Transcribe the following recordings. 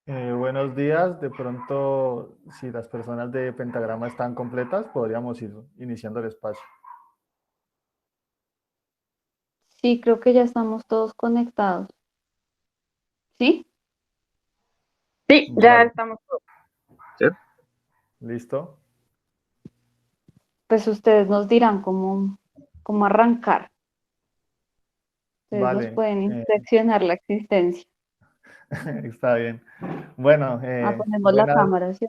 Buenos días. De pronto, si las personas de Pentagrama están completas, podríamos ir iniciando el espacio. Sí, creo que ya estamos todos conectados. ¿Sí? Sí, ya Vale, estamos todos. ¿Sí? listo. Pues ustedes nos dirán cómo arrancar. Ustedes nos Vale, pueden inspeccionar la existencia. está bien. Bueno, Ponemos la buenas. cámara, ¿sí?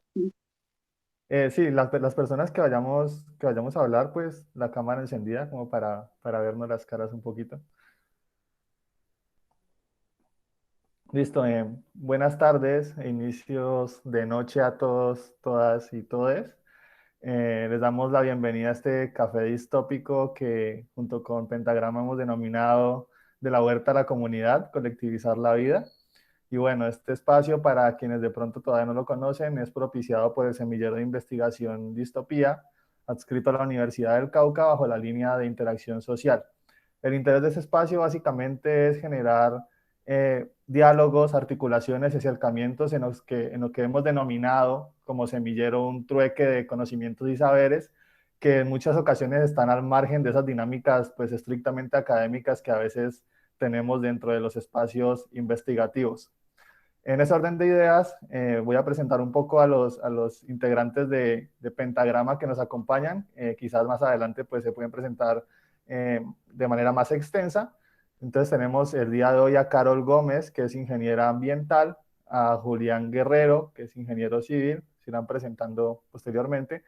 Sí, las personas que vayamos a hablar, pues la cámara encendida como para vernos las caras un poquito. Listo, buenas tardes, inicios de noche a todos, todas y todes. Les damos la bienvenida a este café distópico que junto con Pentagrama hemos denominado De la huerta a la comunidad, colectivizar la vida. Y bueno, este espacio, para quienes de pronto todavía no lo conocen, es propiciado por el Semillero de Investigación Distopía, adscrito a la Universidad del Cauca bajo la línea de interacción social. El interés de este espacio básicamente es generar diálogos, articulaciones y acercamientos en lo que hemos denominado como semillero un trueque de conocimientos y saberes que en muchas ocasiones están al margen de esas dinámicas pues estrictamente académicas que a veces tenemos dentro de los espacios investigativos. En ese orden de ideas, voy a presentar un poco a los integrantes de Pentagrama que nos acompañan. Quizás más adelante pues, se pueden presentar de manera más extensa. Entonces tenemos el día de hoy a Carol Gómez, que es ingeniera ambiental, a Julián Guerrero, que es ingeniero civil, se irán presentando posteriormente,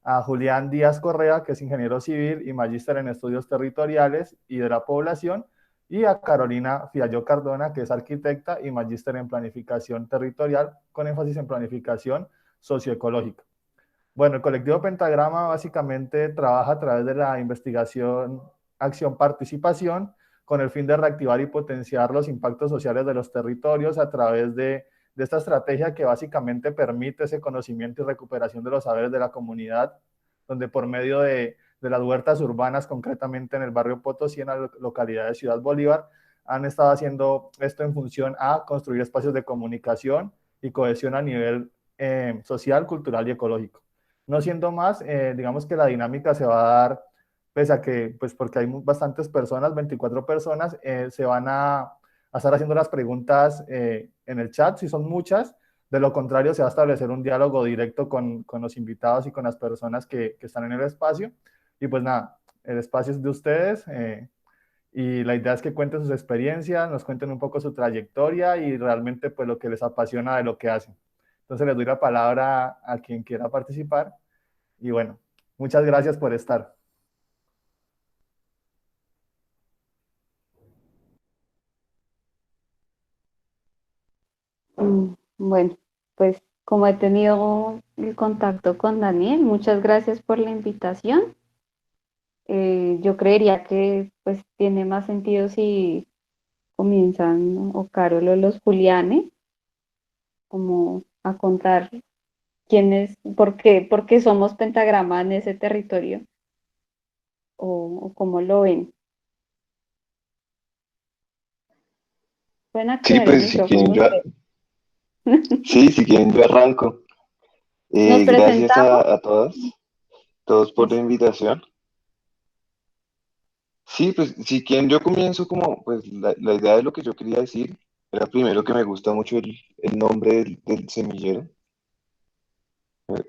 a Julián Díaz Correa, que es ingeniero civil y magíster en estudios territoriales y de la población, y a Carolina Fiallo Cardona, que es arquitecta y magíster en planificación territorial, con énfasis en planificación socioecológica. Bueno, el colectivo Pentagrama básicamente trabaja a través de la investigación, acción, participación, con el fin de reactivar y potenciar los impactos sociales de los territorios a través de esta estrategia que básicamente permite ese conocimiento y recuperación de los saberes de la comunidad, donde por medio de las huertas urbanas, concretamente en el barrio Potosí, en la localidad de Ciudad Bolívar, han estado haciendo esto en función a construir espacios de comunicación y cohesión a nivel social, cultural y ecológico. No siendo más, digamos que la dinámica se va a dar, pese a que, pues porque hay bastantes personas, 24 personas, se van a estar haciendo las preguntas en el chat, si son muchas. De lo contrario, se va a establecer un diálogo directo con los invitados y con las personas que están en el espacio. Y pues nada, el espacio es de ustedes. Y la idea es que cuenten sus experiencias, nos cuenten un poco su trayectoria y realmente pues lo que les apasiona de lo que hacen. Entonces les doy la palabra a quien quiera participar y bueno, muchas gracias por estar. Bueno, pues como he tenido el contacto con Daniel, muchas gracias por la invitación. Yo creería que pues tiene más sentido si comienzan, ¿no? O Carol o los Julianes, como a contar quién es, por qué somos pentagrama en ese territorio o cómo lo ven. Pueden Sí, activar el pues si quieren micrófono yo, ustedes. sí, si quieren yo arranco. Nos Gracias presentamos. a todos por la Listo. invitación. Sí, pues si quieren yo comienzo como, pues la idea de lo que yo quería decir era primero que me gusta mucho el nombre del semillero.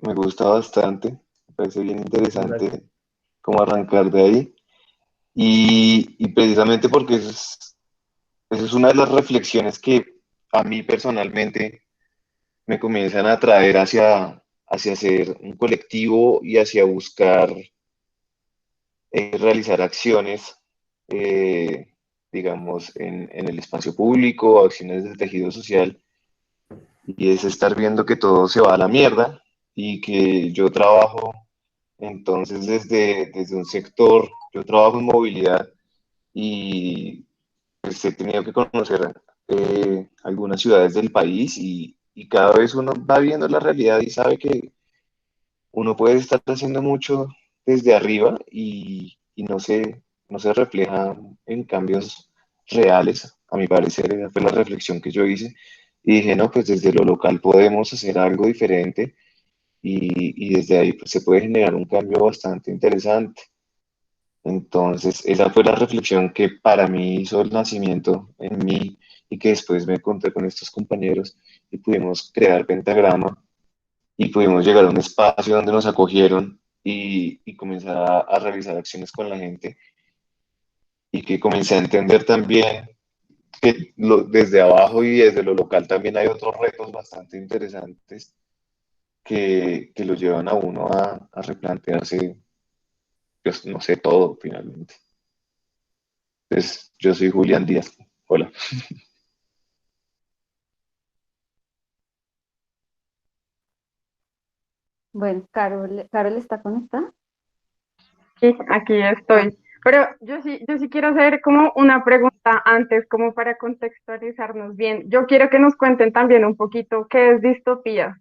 Me gusta bastante, me parece bien Gracias. interesante cómo arrancar de ahí. Y precisamente porque eso es una de las reflexiones que a mí personalmente me comienzan a atraer hacia ser un colectivo y hacia buscar realizar acciones, eh, digamos, en el espacio público, acciones del tejido social, y es estar viendo que todo se va a la mierda y que yo trabajo entonces desde un sector, yo trabajo en movilidad y pues he tenido que conocer algunas ciudades del país y cada vez uno va viendo la realidad y sabe que uno puede estar haciendo mucho desde arriba y no se refleja en cambios reales, a mi parecer, esa fue la reflexión que yo hice. y dije, no, pues desde lo local podemos hacer algo diferente y desde ahí pues, se puede generar un cambio bastante interesante. Entonces, esa fue la reflexión que para mí hizo el nacimiento en mí y que después me encontré con estos compañeros y pudimos crear Pentagrama y pudimos llegar a un espacio donde nos acogieron y comenzar a realizar acciones con la gente y que comencé a entender también que desde abajo y desde lo local también hay otros retos bastante interesantes que lo llevan a uno a replantearse, pues no sé, todo finalmente. Pues yo soy Julián Díaz. Hola. Bueno, Carol está conectada. Sí, aquí estoy. Pero yo sí quiero hacer como una pregunta antes, como para contextualizarnos bien. Yo quiero que nos cuenten también un poquito qué es distopía.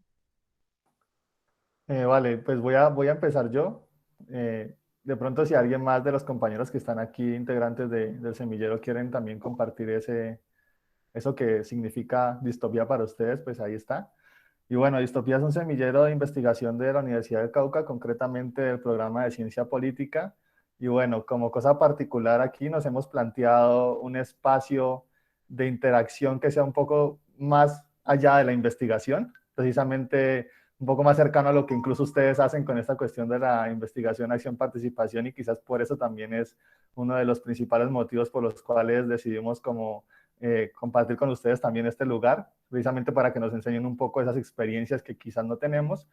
Vale, pues voy a empezar yo. De pronto, si alguien más de los compañeros que están aquí, integrantes del semillero, quieren también compartir eso que significa distopía para ustedes, pues ahí está. Y bueno, Distopía es un semillero de investigación de la Universidad del Cauca, concretamente del programa de Ciencia Política. Y bueno, como cosa particular aquí nos hemos planteado un espacio de interacción que sea un poco más allá de la investigación, precisamente un poco más cercano a lo que incluso ustedes hacen con esta cuestión de la investigación, acción, participación, y quizás por eso también es uno de los principales motivos por los cuales decidimos como compartir con ustedes también este lugar, precisamente para que nos enseñen un poco esas experiencias que quizás no tenemos.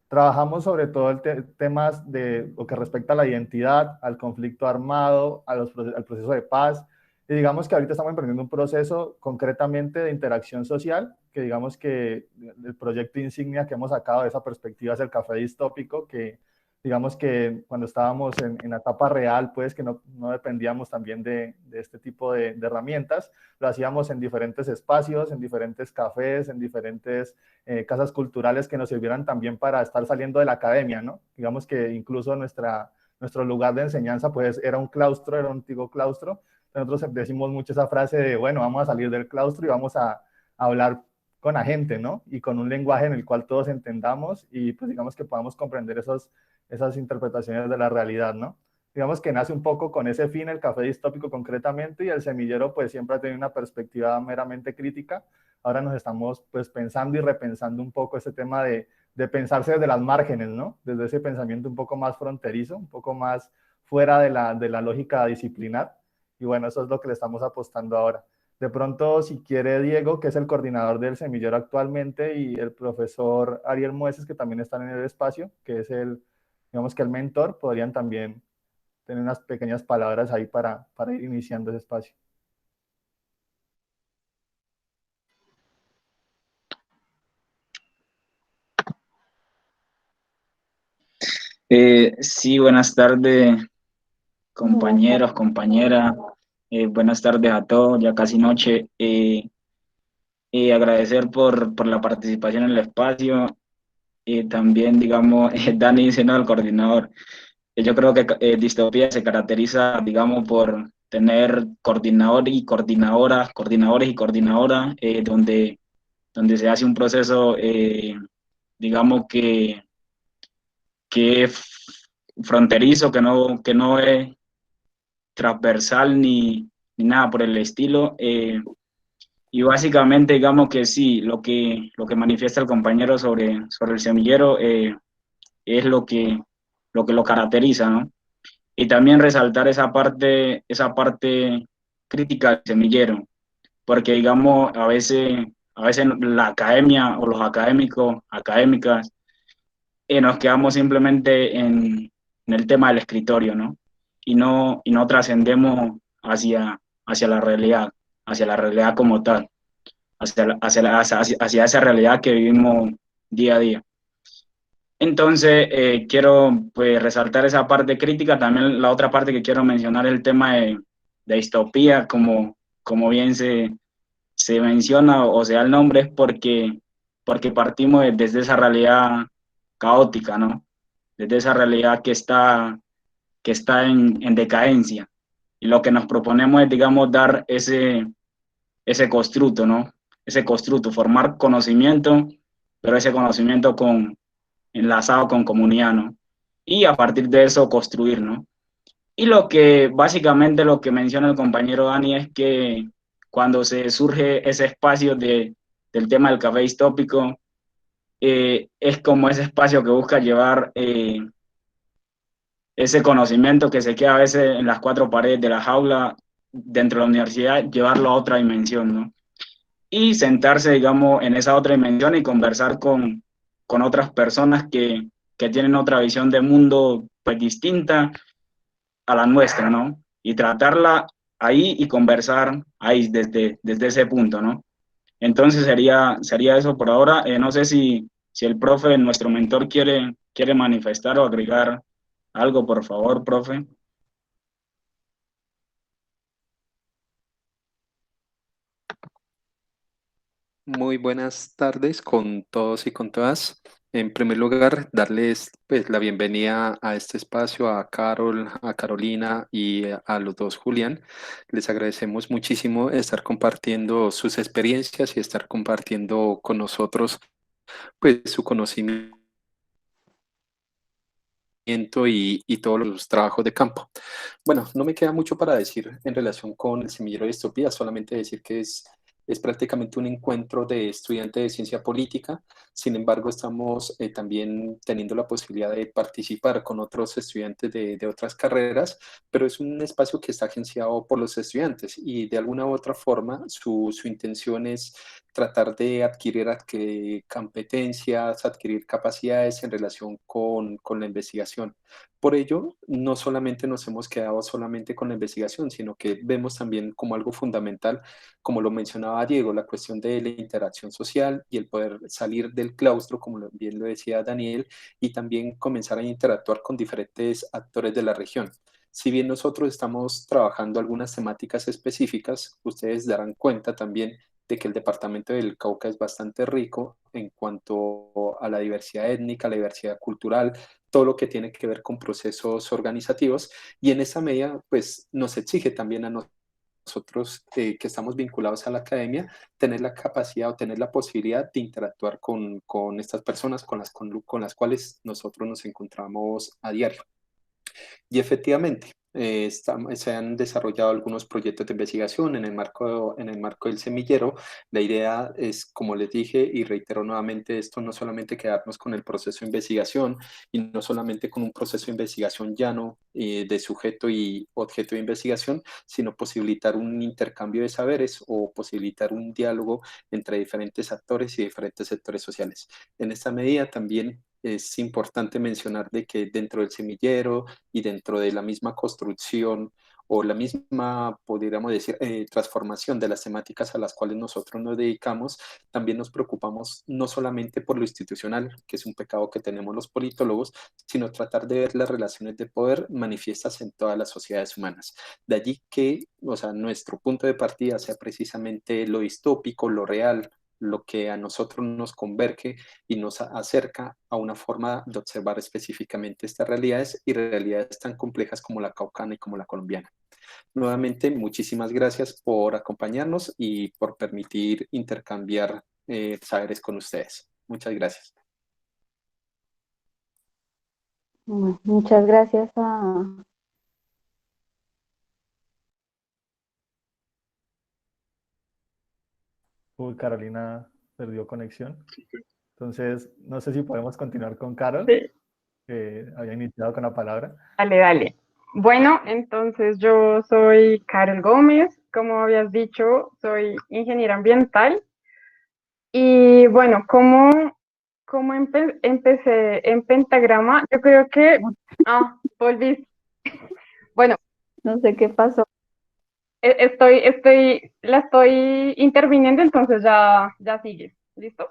Trabajamos sobre todo temas de lo que respecta a la identidad, al conflicto armado, al proceso de paz. Y digamos que ahorita estamos emprendiendo un proceso concretamente de interacción social, que digamos que el proyecto insignia que hemos sacado de esa perspectiva es el café distópico, que digamos que cuando estábamos en la etapa real, pues que no dependíamos también de este tipo de herramientas, lo hacíamos en diferentes espacios, en diferentes cafés, en diferentes casas culturales que nos sirvieran también para estar saliendo de la academia, ¿no? Digamos que incluso nuestro lugar de enseñanza, pues era un claustro, era un antiguo claustro. Nosotros decimos mucho esa frase de, bueno, vamos a salir del claustro y vamos a hablar con la gente, ¿no? Y con un lenguaje en el cual todos entendamos y pues digamos que podamos comprender esas interpretaciones de la realidad, ¿no? Digamos que nace un poco con ese fin el café distópico concretamente y el semillero pues siempre ha tenido una perspectiva meramente crítica. Ahora nos estamos pues pensando y repensando un poco ese tema de pensarse desde las márgenes, ¿no? Desde ese pensamiento un poco más fronterizo, un poco más fuera de la lógica disciplinar. Y bueno, eso es lo que le estamos apostando ahora. De pronto, si quiere Diego, que es el coordinador del semillero actualmente, y el profesor Ariel Mueces, que también están en el espacio, que es digamos que el mentor, podrían también tener unas pequeñas palabras ahí para ir iniciando ese espacio. Sí, buenas tardes, Buenas tardes. compañeros, compañeras. Buenas tardes a todos, ya casi noche. Agradecer por la participación en el espacio. También, digamos, Dani dice, no, el coordinador. Yo creo que Distopía se caracteriza, digamos, por tener coordinador y coordinadoras, coordinadores y coordinadoras, donde se hace un proceso, digamos, que es fronterizo, que no es transversal ni nada por el estilo. Y básicamente, digamos que sí, lo que manifiesta el compañero sobre el semillero es lo que lo caracteriza, ¿no? Y también resaltar esa parte crítica del semillero, porque digamos, a veces la academia o los académicos, académicas, nos quedamos simplemente en el tema del escritorio, ¿no? Y no trascendemos hacia hacia la realidad como tal, hacia esa realidad que vivimos día a día. Entonces, quiero pues resaltar esa parte crítica. También la otra parte que quiero mencionar es el tema de distopía, como bien se menciona o sea el nombre, es porque partimos desde esa realidad caótica, ¿no? Desde esa realidad que está en decadencia. Y lo que nos proponemos es, digamos, dar ese constructo, ¿no? ese constructo, formar conocimiento, pero ese conocimiento enlazado con comunidad, ¿no? Y a partir de eso construir, ¿no? Y básicamente lo que menciona el compañero Dani es que cuando se surge ese espacio del tema del café distópico, es como ese espacio que busca llevar ese conocimiento que se queda a veces en las cuatro paredes de la jaula dentro de la universidad, llevarlo a otra dimensión, ¿no? Y sentarse, digamos, en esa otra dimensión y conversar con otras personas que tienen otra visión de mundo, pues, distinta a la nuestra, ¿no? Y tratarla ahí y conversar ahí desde ese punto, ¿no? Entonces sería eso por ahora. No sé si el profe, nuestro mentor, quiere manifestar o agregar algo, por favor, profe. Muy buenas tardes con todos y con todas. En primer lugar, darles pues, la bienvenida a este espacio a Carol, a Carolina y a los dos Julián. Les agradecemos muchísimo estar compartiendo sus experiencias y estar compartiendo con nosotros pues, su conocimiento y todos los trabajos de campo. Bueno, no me queda mucho para decir en relación con el semillero de distopía, solamente decir que es prácticamente un encuentro de estudiantes de ciencia política. Sin embargo, estamos también teniendo la posibilidad de participar con otros estudiantes de otras carreras, pero es un espacio que está agenciado por los estudiantes y de alguna u otra forma su intención es tratar de adquirir competencias, adquirir capacidades en relación con la investigación. Por ello, no solamente nos hemos quedado solamente con la investigación, sino que vemos también como algo fundamental, como lo mencionaba Diego, la cuestión de la interacción social y el poder salir del claustro, como bien lo decía Daniel, y también comenzar a interactuar con diferentes actores de la región. Si bien nosotros estamos trabajando algunas temáticas específicas, ustedes darán cuenta también de que el departamento del Cauca es bastante rico en cuanto a la diversidad étnica, la diversidad cultural, todo lo que tiene que ver con procesos organizativos y en esa medida pues nos exige también a nosotros que estamos vinculados a la academia, tener la capacidad o tener la posibilidad de interactuar con estas personas con las cuales nosotros nos encontramos a diario. Y efectivamente, se han desarrollado algunos proyectos de investigación en el marco del semillero. La idea es, como les dije y reitero nuevamente, esto no solamente quedarnos con el proceso de investigación y no solamente con un proceso de investigación llano de sujeto y objeto de investigación, sino posibilitar un intercambio de saberes o posibilitar un diálogo entre diferentes actores y diferentes sectores sociales. En esta medida también es importante mencionar de que dentro del semillero y dentro de la misma construcción o la misma, podríamos decir, transformación de las temáticas a las cuales nosotros nos dedicamos, también nos preocupamos no solamente por lo institucional, que es un pecado que tenemos los politólogos, sino tratar de ver las relaciones de poder manifiestas en todas las sociedades humanas. De allí que, o sea, nuestro punto de partida sea precisamente lo distópico, lo real, lo que a nosotros nos converge y nos acerca a una forma de observar específicamente estas realidades y realidades tan complejas como la caucana y como la colombiana. Nuevamente, muchísimas gracias por acompañarnos y por permitir intercambiar saberes con ustedes. Muchas gracias. Muchas gracias a... Uy, Carolina perdió conexión. Entonces, no sé si podemos continuar con Carol, Sí, que había iniciado con la palabra. dale, dale. Bueno, entonces yo soy Carol Gómez, como habías dicho, soy ingeniera ambiental y bueno, ¿cómo empecé en Pentagrama? Yo creo que, volví. Bueno, No sé qué pasó. la estoy interviniendo, entonces ya sigue. ¿Listo?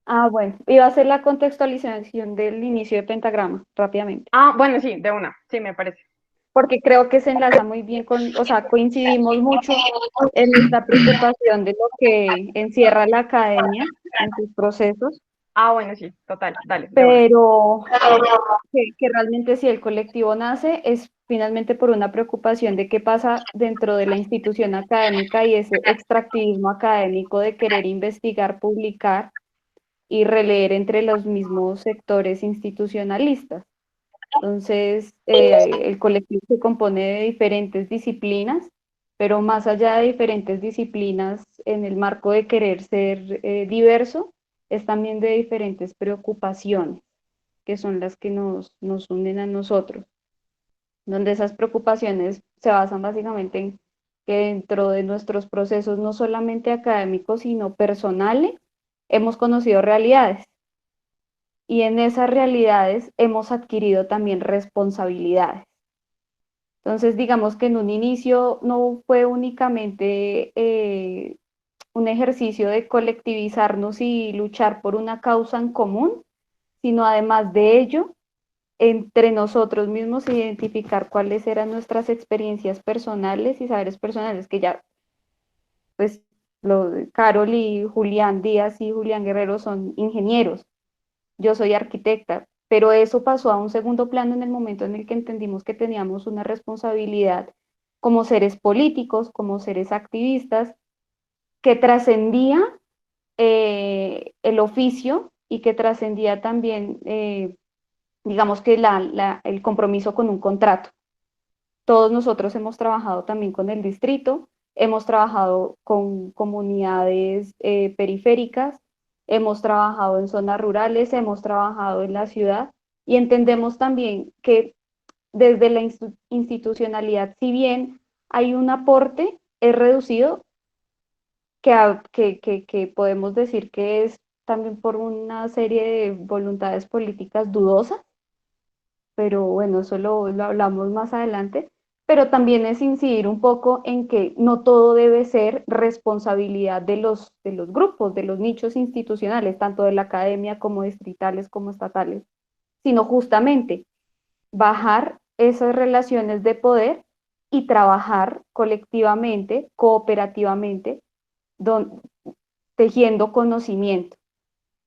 Ah, bueno, iba a hacer la contextualización del inicio de Pentagrama, rápidamente, Bueno, sí, de una, sí, me parece. porque creo que se enlaza muy bien con, o sea, coincidimos mucho en esta preocupación de lo que encierra la academia en sus procesos, Bueno, sí, total, dale, de una. pero que realmente si el colectivo nace es finalmente por una preocupación de qué pasa dentro de la institución académica y ese extractivismo académico de querer investigar, publicar y releer entre los mismos sectores institucionalistas. Entonces, el colectivo se compone de diferentes disciplinas, pero más allá de diferentes disciplinas, en el marco de querer ser diverso, es también de diferentes preocupaciones, que son las que nos unen a nosotros, donde esas preocupaciones se basan básicamente en que dentro de nuestros procesos, no solamente académicos, sino personales, hemos conocido realidades y en esas realidades hemos adquirido también responsabilidades. Entonces, digamos que en un inicio no fue únicamente un ejercicio de colectivizarnos y luchar por una causa en común, sino además de ello, entre nosotros mismos identificar cuáles eran nuestras experiencias personales y saberes personales, que ya, pues, Carol y Julián Díaz y Julián Guerrero son ingenieros, yo soy arquitecta, pero eso pasó a un segundo plano en el momento en el que entendimos que teníamos una responsabilidad como seres políticos, como seres activistas, que trascendía el oficio y que trascendía también, digamos que el compromiso con un contrato. Todos nosotros hemos trabajado también con el distrito, hemos trabajado con comunidades periféricas, hemos trabajado en zonas rurales, hemos trabajado en la ciudad y entendemos también que desde la institucionalidad, si bien hay un aporte, es reducido, que podemos decir que es también por una serie de voluntades políticas dudosas, pero bueno, eso lo hablamos más adelante, pero también es incidir un poco en que no todo debe ser responsabilidad de los grupos, de los nichos institucionales, tanto de la academia como distritales como estatales, sino justamente bajar esas relaciones de poder y trabajar colectivamente, cooperativamente, don, tejiendo conocimiento.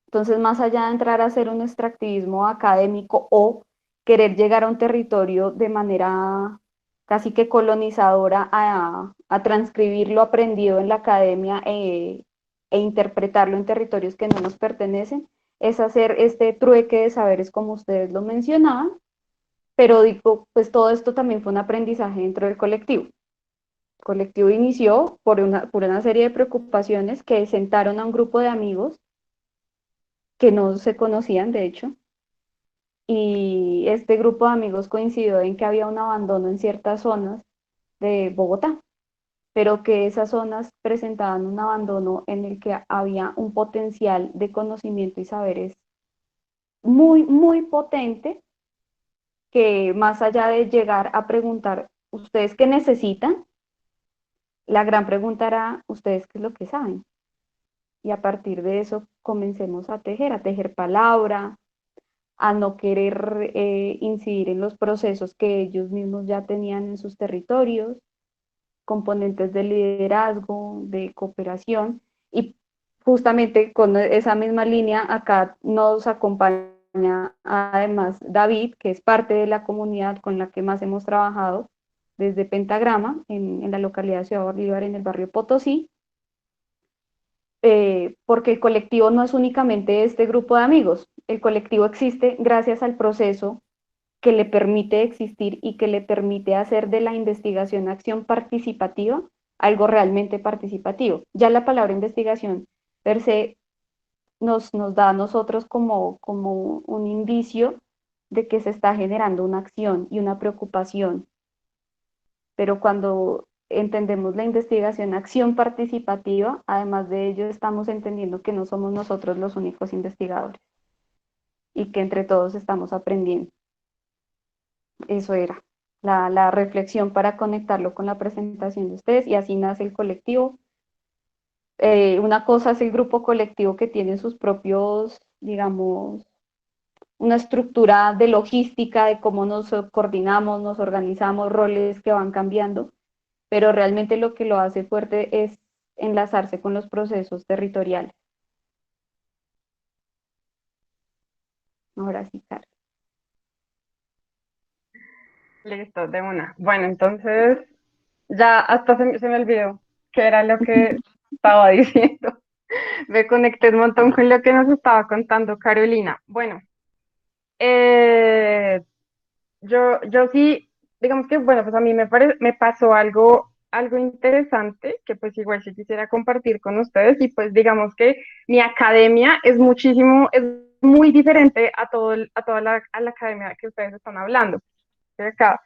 Entonces, más allá de entrar a hacer un extractivismo académico o querer llegar a un territorio de manera casi que colonizadora a transcribir lo aprendido en la academia e interpretarlo en territorios que no nos pertenecen, es hacer este trueque de saberes como ustedes lo mencionaban, pero digo, pues todo esto también fue un aprendizaje dentro del colectivo. El colectivo inició por una serie de preocupaciones que sentaron a un grupo de amigos que no se conocían, de hecho, y este grupo de amigos coincidió en que había un abandono en ciertas zonas de Bogotá, pero que esas zonas presentaban un abandono en el que había un potencial de conocimiento y saberes muy, muy potente, que más allá de llegar a preguntar, ¿ustedes qué necesitan? La gran pregunta era, ¿ustedes qué es lo que saben? Y a partir de eso comencemos a tejer palabra, a no querer incidir en los procesos que ellos mismos ya tenían en sus territorios, componentes de liderazgo, de cooperación, y justamente con esa misma línea acá nos acompaña además David, que es parte de la comunidad con la que más hemos trabajado desde Pentagrama, en la localidad de Ciudad Bolívar, en el barrio Potosí, porque el colectivo no es únicamente este grupo de amigos, el colectivo existe gracias al proceso que le permite existir y que le permite hacer de la investigación acción participativa algo realmente participativo. Ya la palabra investigación per se nos da a nosotros como un indicio de que se está generando una acción y una preocupación, pero cuando entendemos la investigación acción participativa, además de ello estamos entendiendo que no somos nosotros los únicos investigadores y que entre todos estamos aprendiendo. Eso era la reflexión para conectarlo con la presentación de ustedes y así nace el colectivo. Una cosa es el grupo colectivo que tiene sus propios, digamos, una estructura de logística de cómo nos coordinamos, nos organizamos, roles que van cambiando, pero realmente lo que lo hace fuerte es enlazarse con los procesos territoriales. Ahora sí, Carlos. Listo, de una. Bueno, entonces ya hasta se me olvidó qué era lo que estaba diciendo. Me conecté un montón con lo que nos estaba contando Carolina. Bueno, eh, yo sí, digamos que, bueno, pues a mí me pasó algo interesante que pues igual sí quisiera compartir con ustedes y pues digamos que mi academia es muy diferente a toda a la academia que ustedes están hablando. Acá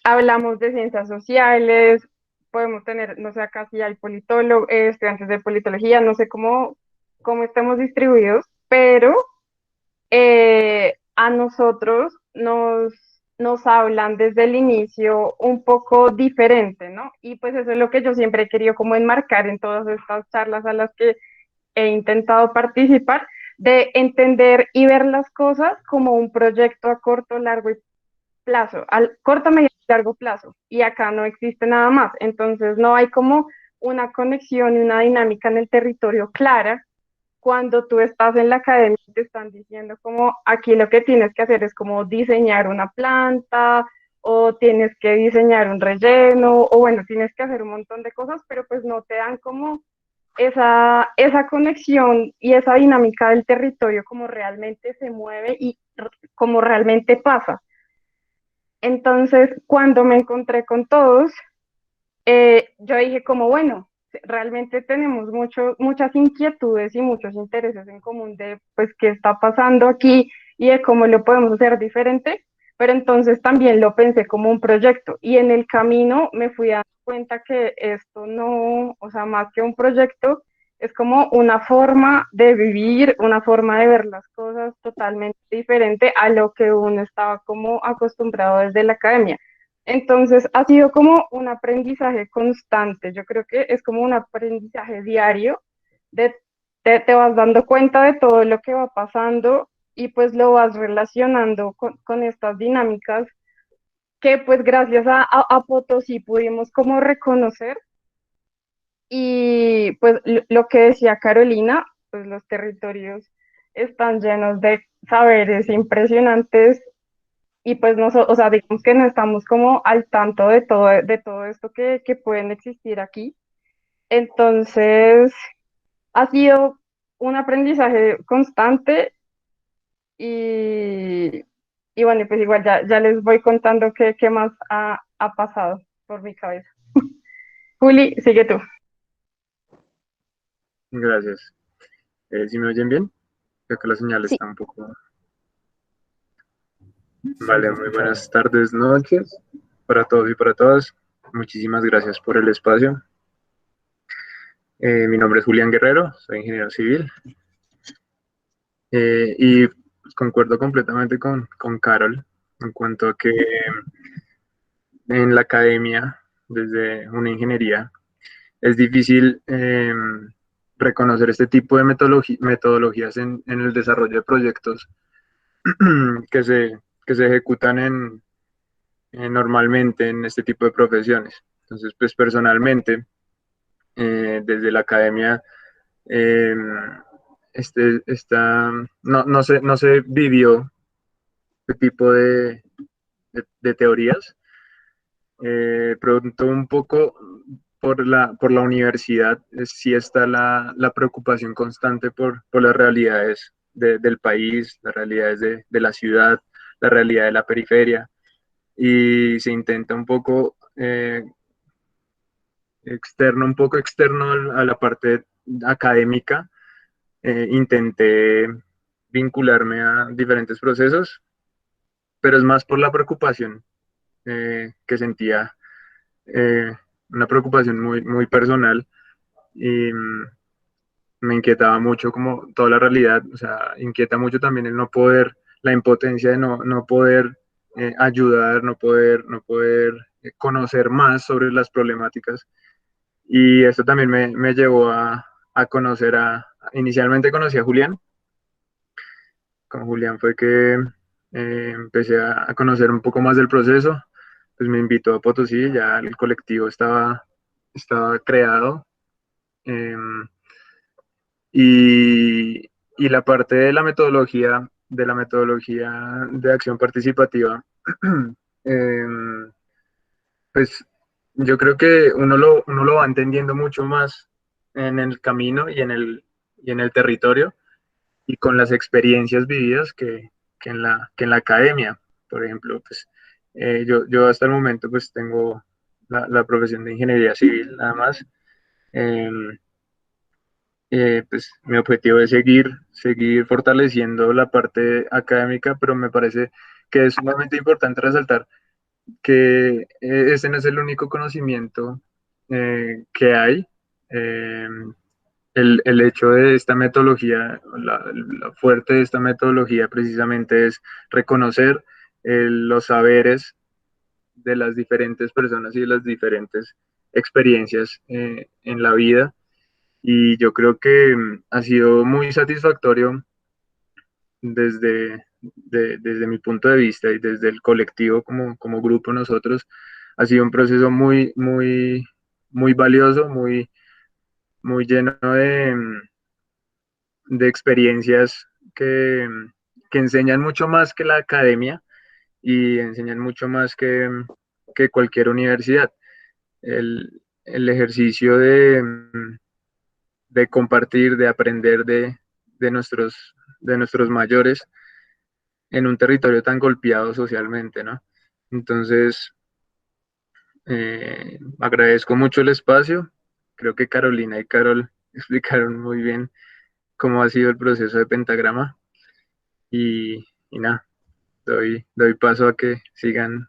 hablamos de ciencias sociales, podemos tener, no sé, acá sí hay politólogos, estudiantes de politología, no sé cómo estamos distribuidos, pero a nosotros nos hablan desde el inicio un poco diferente, ¿no? Y pues eso es lo que yo siempre he querido como enmarcar en todas estas charlas a las que he intentado participar, de entender y ver las cosas como un proyecto a corto, largo y plazo, al corto, medio y largo plazo. Y acá no existe nada más. Entonces no hay como una conexión y una dinámica en el territorio clara cuando tú estás en la academia te están diciendo como aquí lo que tienes que hacer es como diseñar una planta o tienes que diseñar un relleno o bueno, tienes que hacer un montón de cosas, pero pues no te dan como esa conexión y esa dinámica del territorio como realmente se mueve y como realmente pasa. Entonces, cuando me encontré con todos, yo dije como, bueno, realmente tenemos muchas inquietudes y muchos intereses en común de, pues, qué está pasando aquí y de cómo lo podemos hacer diferente, pero entonces también lo pensé como un proyecto y en el camino me fui dando cuenta que esto no, o sea, más que un proyecto, es como una forma de vivir, una forma de ver las cosas totalmente diferente a lo que uno estaba como acostumbrado desde la academia. Entonces, ha sido como un aprendizaje constante. Yo creo que es como un aprendizaje diario. De, te vas dando cuenta de todo lo que va pasando y pues lo vas relacionando con estas dinámicas que pues gracias a Potosí pudimos como reconocer. Y pues lo que decía Carolina, pues los territorios están llenos de saberes impresionantes y pues o sea, digamos que no estamos como al tanto de todo esto que pueden existir aquí. Entonces, ha sido un aprendizaje constante y, y bueno, pues igual ya les voy contando qué más ha pasado por mi cabeza. Juli, sigue tú. Gracias. ¿Sí me oyen bien? Creo que la señal Sí, está un poco... Sí, se Vale, muy escucha bien. buenas tardes, noches para todos y para todas. Muchísimas gracias por el espacio. Mi nombre es Julián Guerrero, soy ingeniero civil y pues, concuerdo completamente con Carol en cuanto a que en la academia, desde una ingeniería, es difícil reconocer este tipo de metodologías en el desarrollo de proyectos que que se ejecutan normalmente en este tipo de profesiones. Entonces, pues personalmente, desde la academia, eh, no se vivió este tipo de teorías. Pregunto un poco por la universidad, si está la preocupación constante por las realidades del país, las realidades de la ciudad, la realidad de la periferia, y se intenta un poco un poco externo a la parte académica. Intenté vincularme a diferentes procesos, pero es más por la preocupación que sentía, eh, una preocupación muy personal y me inquietaba mucho como toda la realidad, o sea, inquieta mucho también el no poder, la impotencia de no poder ayudar, no poder conocer más sobre las problemáticas. Y esto también me llevó a conocer inicialmente conocí a Julián. Con Julián fue que empecé a conocer un poco más del proceso. Pues me invitó a Potosí, ya el colectivo estaba creado. eh, y la parte de la metodología de acción participativa, em, pues yo creo que uno lo va entendiendo mucho más en el camino y en el territorio y con las experiencias vividas que en la academia. Por ejemplo, pues yo hasta el momento pues tengo la profesión de ingeniería civil nada más. Em, pues mi objetivo es seguir fortaleciendo la parte académica, pero me parece que es sumamente importante resaltar que ese no es el único conocimiento que hay. Eh, el hecho de esta metodología, la fuerte de esta metodología precisamente es reconocer los saberes de las diferentes personas y de las diferentes experiencias en la vida. Y yo creo que ha sido muy satisfactorio desde mi punto de vista y desde el colectivo como grupo nosotros. Ha sido un proceso muy, muy, muy valioso, muy, muy lleno de experiencias que enseñan mucho más que la academia y enseñan mucho más que cualquier universidad. El ejercicio de compartir, de aprender de nuestros mayores en un territorio tan golpeado socialmente, ¿no? Entonces, agradezco mucho el espacio. Creo que Carolina y Carol explicaron muy bien cómo ha sido el proceso de Pentagrama y nada, doy paso a que sigan.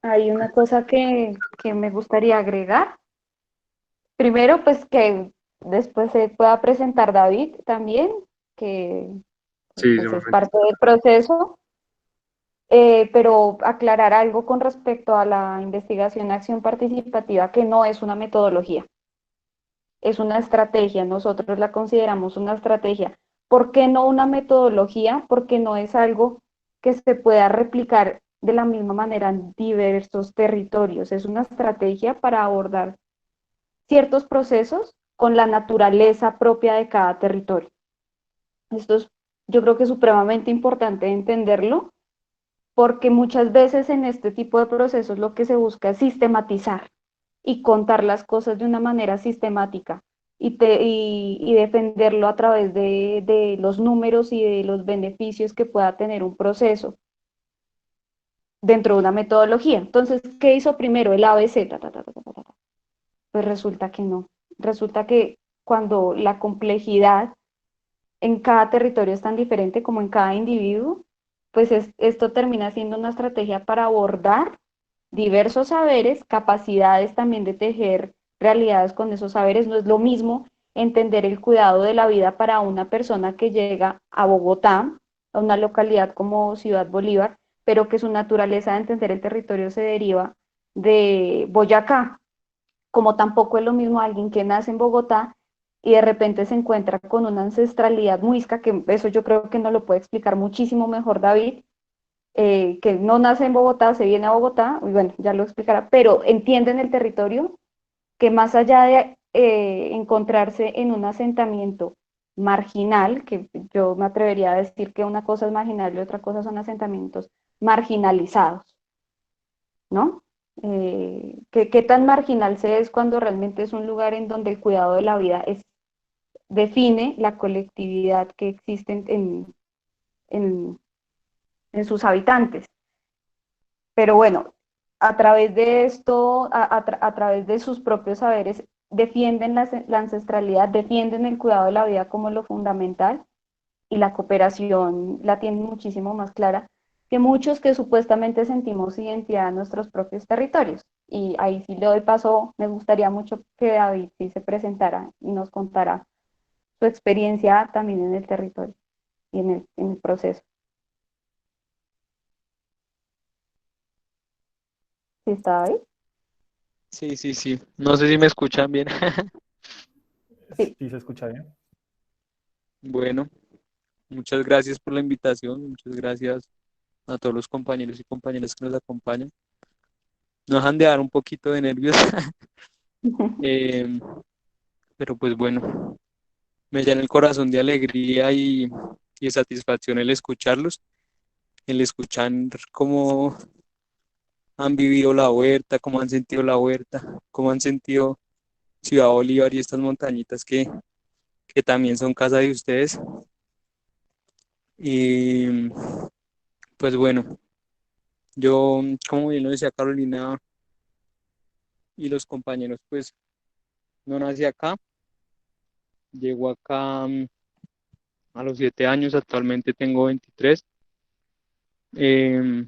Hay una cosa que me gustaría agregar. Primero, pues que después se pueda presentar David también, que Sí, pues es sumamente. parte del proceso, pero aclarar algo con respecto a la investigación de acción participativa, que no es una metodología, es una estrategia, nosotros la consideramos una estrategia. ¿Por qué no una metodología? Porque no es algo que se pueda replicar de la misma manera en diversos territorios, es una estrategia para abordar ciertos procesos con la naturaleza propia de cada territorio. Esto es, yo creo que es supremamente importante entenderlo, porque muchas veces en este tipo de procesos lo que se busca es sistematizar y contar las cosas de una manera sistemática y defenderlo a través de los números y de los beneficios que pueda tener un proceso dentro de una metodología. Entonces, ¿qué hizo primero el ABC? Pues resulta que no. Resulta que cuando la complejidad en cada territorio es tan diferente como en cada individuo, pues esto termina siendo una estrategia para abordar diversos saberes, capacidades también de tejer realidades con esos saberes. No es lo mismo entender el cuidado de la vida para una persona que llega a Bogotá, a una localidad como Ciudad Bolívar, pero que su naturaleza de entender el territorio se deriva de Boyacá, como tampoco es lo mismo alguien que nace en Bogotá y de repente se encuentra con una ancestralidad muisca, que eso yo creo que nos lo puede explicar muchísimo mejor David, que no nace en Bogotá, se viene a Bogotá, y bueno, ya lo explicará, pero entienden el territorio, que más allá de encontrarse en un asentamiento marginal, que yo me atrevería a decir que una cosa es marginal y otra cosa son asentamientos marginalizados, ¿no? ¿Qué tan marginal se es cuando realmente es un lugar en donde el cuidado de la vida define la colectividad que existe en, en sus habitantes? Pero bueno, a través de esto, a través de sus propios saberes, defienden la ancestralidad, defienden el cuidado de la vida como lo fundamental y la cooperación la tienen muchísimo más clara que muchos que supuestamente sentimos identidad en nuestros propios territorios. Y ahí sí le doy paso, me gustaría mucho que David sí se presentara y nos contara su experiencia también en el territorio y en el proceso. ¿Sí está David? Sí, sí, sí. No sé si me escuchan bien. Sí. ¿Sí se escucha bien? Bueno, muchas gracias por la invitación. Muchas gracias a todos los compañeros y compañeras que nos acompañan. Nos han de dar un poquito de nervios, eh, pero pues bueno, me llena el corazón de alegría y de satisfacción el escucharlos, el escuchar cómo han vivido la huerta, cómo han sentido la huerta, cómo han sentido Ciudad Bolívar y estas montañitas que también son casa de ustedes. Y pues bueno, yo, como bien lo decía Carolina y los compañeros, pues no nací acá, llego acá a los 7 años, actualmente tengo 23. em,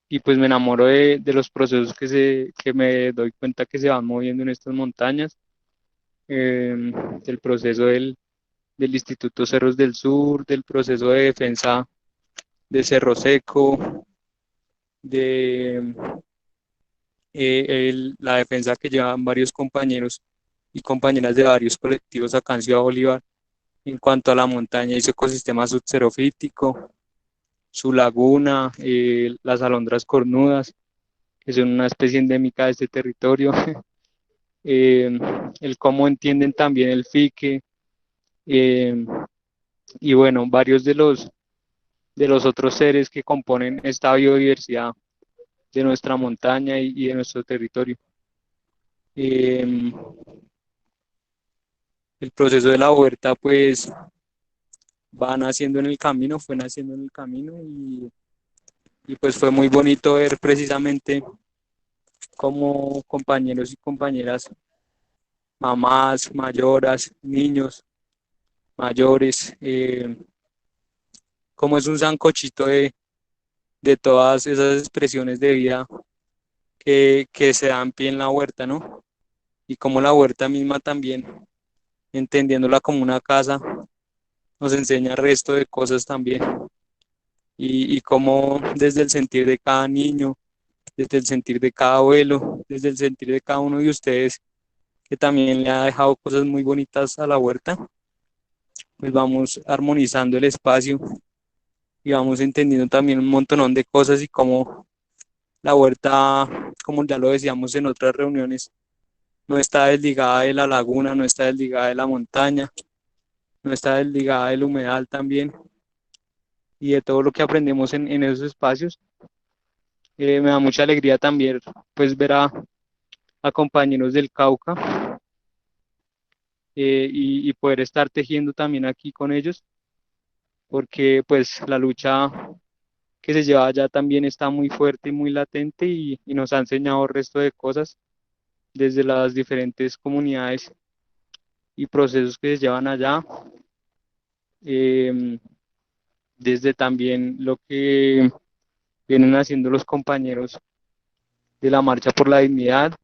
y pues me enamoro de los procesos que me doy cuenta que se van moviendo en estas montañas, del proceso del Instituto Cerros del Sur, del proceso de defensa de Cerro Seco, de la defensa que llevan varios compañeros y compañeras de varios colectivos acá en Ciudad Bolívar en cuanto a la montaña y su ecosistema subxerofítico, su laguna, las alondras cornudas, que son una especie endémica de este territorio, eh, el cómo entienden también el fique, eh, y bueno, varios de los otros seres que componen esta biodiversidad de nuestra montaña y de nuestro territorio. Eh, el proceso de la huerta pues va naciendo en el camino, fue naciendo en el camino y pues fue muy bonito ver precisamente cómo compañeros y compañeras, mamás, mayoras, niños, mayores, como es un sancochito de todas esas expresiones de vida que se dan pie en la huerta, ¿no? Y como la huerta misma también, entendiéndola como una casa, nos enseña el resto de cosas también. Y cómo desde el sentir de cada niño, desde el sentir de cada abuelo, desde el sentir de cada uno de ustedes, que también le ha dejado cosas muy bonitas a la huerta, pues vamos armonizando el espacio y vamos entendiendo también un montón de cosas y cómo la huerta, como ya lo decíamos en otras reuniones, no está desligada de la laguna, no está desligada de la montaña, no está desligada del humedal también y de todo lo que aprendemos en esos espacios. Me da mucha alegría también pues ver a compañeros del Cauca, y poder estar tejiendo también aquí con ellos, porque pues la lucha que se lleva allá también está muy fuerte y muy latente y nos ha enseñado el resto de cosas desde las diferentes comunidades y procesos que se llevan allá, em, desde también lo que vienen haciendo los compañeros de la Marcha por la Dignidad,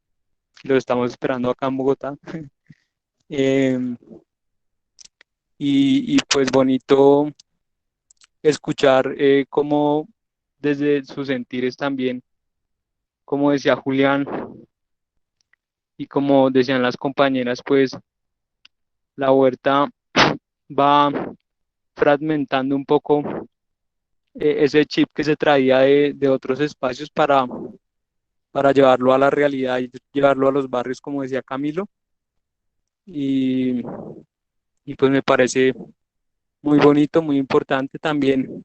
que los estamos esperando acá en Bogotá. Em, y pues bonito escuchar cómo desde sus sentires también, como decía Julián y como decían las compañeras, pues la huerta va fragmentando un poco ese chip que se traía de otros espacios para llevarlo a la realidad y llevarlo a los barrios, como decía Camilo. Y, y pues me parece muy bonito, muy importante también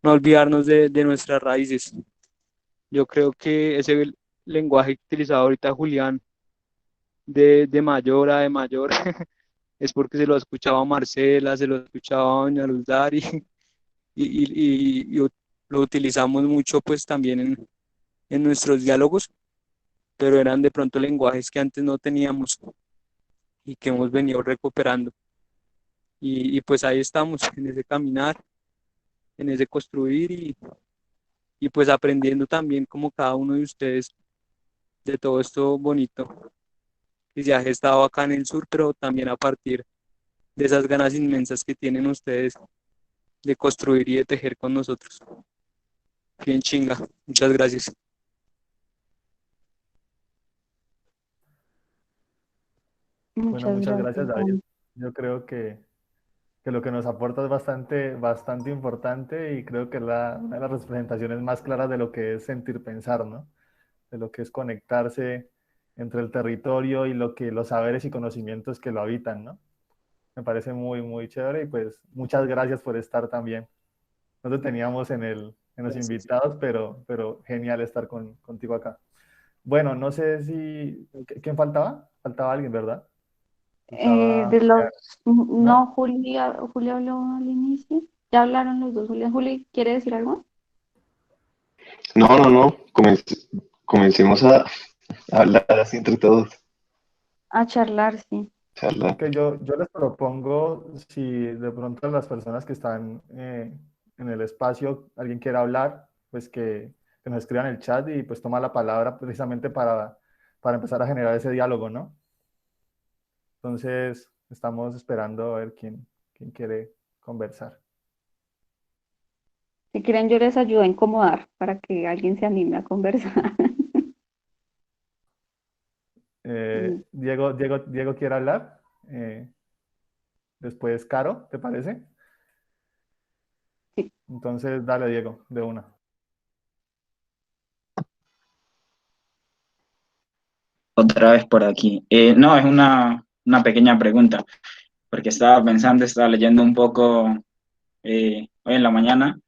no olvidarnos de nuestras raíces. Yo creo que ese lenguaje que utilizaba ahorita Julián de mayor a de mayor es porque se lo escuchaba a Marcela, se lo escuchaba a Doña Luz Dari y lo utilizamos mucho pues también en nuestros diálogos, pero eran de pronto lenguajes que antes no teníamos y que hemos venido recuperando. Y pues ahí estamos, en ese caminar, en ese construir y pues aprendiendo también como cada uno de ustedes de todo esto bonito que se ha gestado acá en el sur, pero también a partir de esas ganas inmensas que tienen ustedes de construir y de tejer con nosotros. Bien chinga, muchas gracias. Bueno, Muchas muchas gracias, gracias, David. Dani. Yo creo que lo que nos aporta es bastante, bastante importante y creo que es una de las representaciones más claras de lo que es sentir pensar, ¿no? De lo que es conectarse entre el territorio y lo que los saberes y conocimientos que lo habitan, ¿no? Me parece muy, muy chévere y pues muchas gracias por estar también. No te teníamos en los Gracias. invitados, pero genial estar contigo acá. Bueno, no sé si... ¿Quién faltaba? Faltaba alguien, ¿verdad? Faltaba... De los, no, ¿No? Julia habló al inicio. Ya hablaron los dos, Julia. Juli, ¿quiere decir algo? No, no, no. Comencemos a hablar así entre todos. A charlar, sí. Charlar. Que yo les propongo, si de pronto las personas que están en el espacio, alguien quiere hablar, pues que nos escriban en el chat y pues toma la palabra precisamente para empezar a generar ese diálogo, ¿no? Entonces, estamos esperando a ver quién quiere conversar. Si quieren, yo les ayudo a incomodar para que alguien se anime a conversar. Diego quiere hablar. Después, Caro, ¿te parece? Sí. Entonces, dale, Diego, de una. Otra vez por aquí. No, es una pequeña pregunta, porque estaba leyendo un poco hoy en la mañana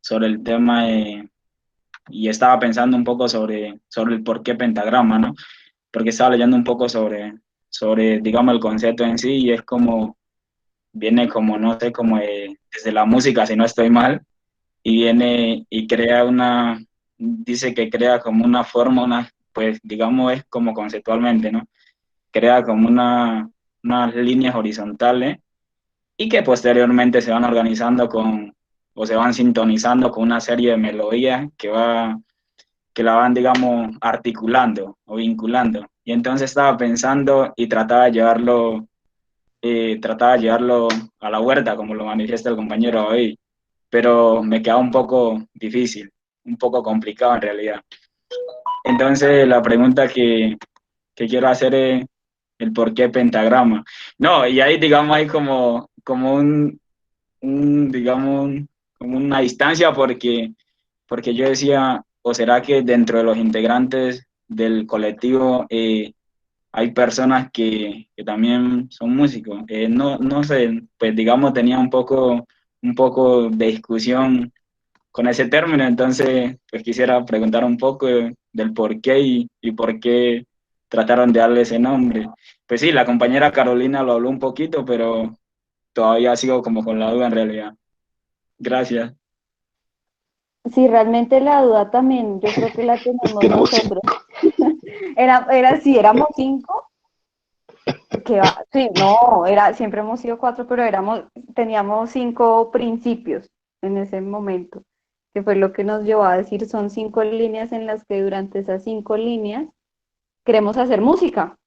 sobre el tema y estaba pensando un poco sobre el por qué pentagrama, ¿no? Porque estaba leyendo un poco digamos, el concepto en sí y es como, viene como, no sé, como desde la música, si no estoy mal, y viene y dice que crea como una forma, pues digamos es como conceptualmente, ¿no? Crea como unas líneas horizontales y que posteriormente se van organizando o se van sintonizando con una serie de melodías que la van, digamos, articulando o vinculando. Y entonces estaba pensando y trataba de llevarlo a la huerta, como lo manifiesta el compañero hoy, pero me quedaba un poco difícil, un poco complicado en realidad. Entonces la pregunta que quiero hacer es el por qué pentagrama. No, y ahí digamos hay como digamos, como una distancia porque yo decía, ¿o será que dentro de los integrantes del colectivo hay personas que también son músicos? No sé, pues digamos tenía un poco de discusión con ese término, entonces pues quisiera preguntar un poco del por qué y por qué trataron de darle ese nombre. Pues sí, la compañera Carolina lo habló un poquito, pero todavía sigo como con la duda en realidad. Gracias. Sí, realmente la duda también, yo creo que la Es tenemos que éramos nosotros. cinco. Sí, éramos 5, que va, sí, no, siempre hemos sido 4, pero teníamos 5 principios en ese momento, que fue lo que nos llevó a decir, son 5 líneas en las que durante esas 5 líneas queremos hacer música,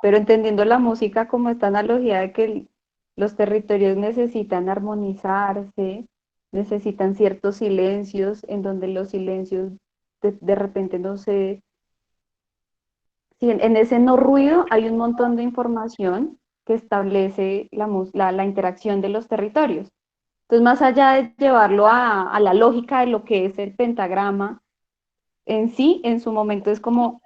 pero entendiendo la música como esta analogía de que los territorios necesitan armonizarse, necesitan ciertos silencios, en donde los silencios de repente no se... Sí, en ese no ruido hay un montón de información que establece la interacción de los territorios. Entonces, más allá de llevarlo a la lógica de lo que es el pentagrama en sí, en su momento es como,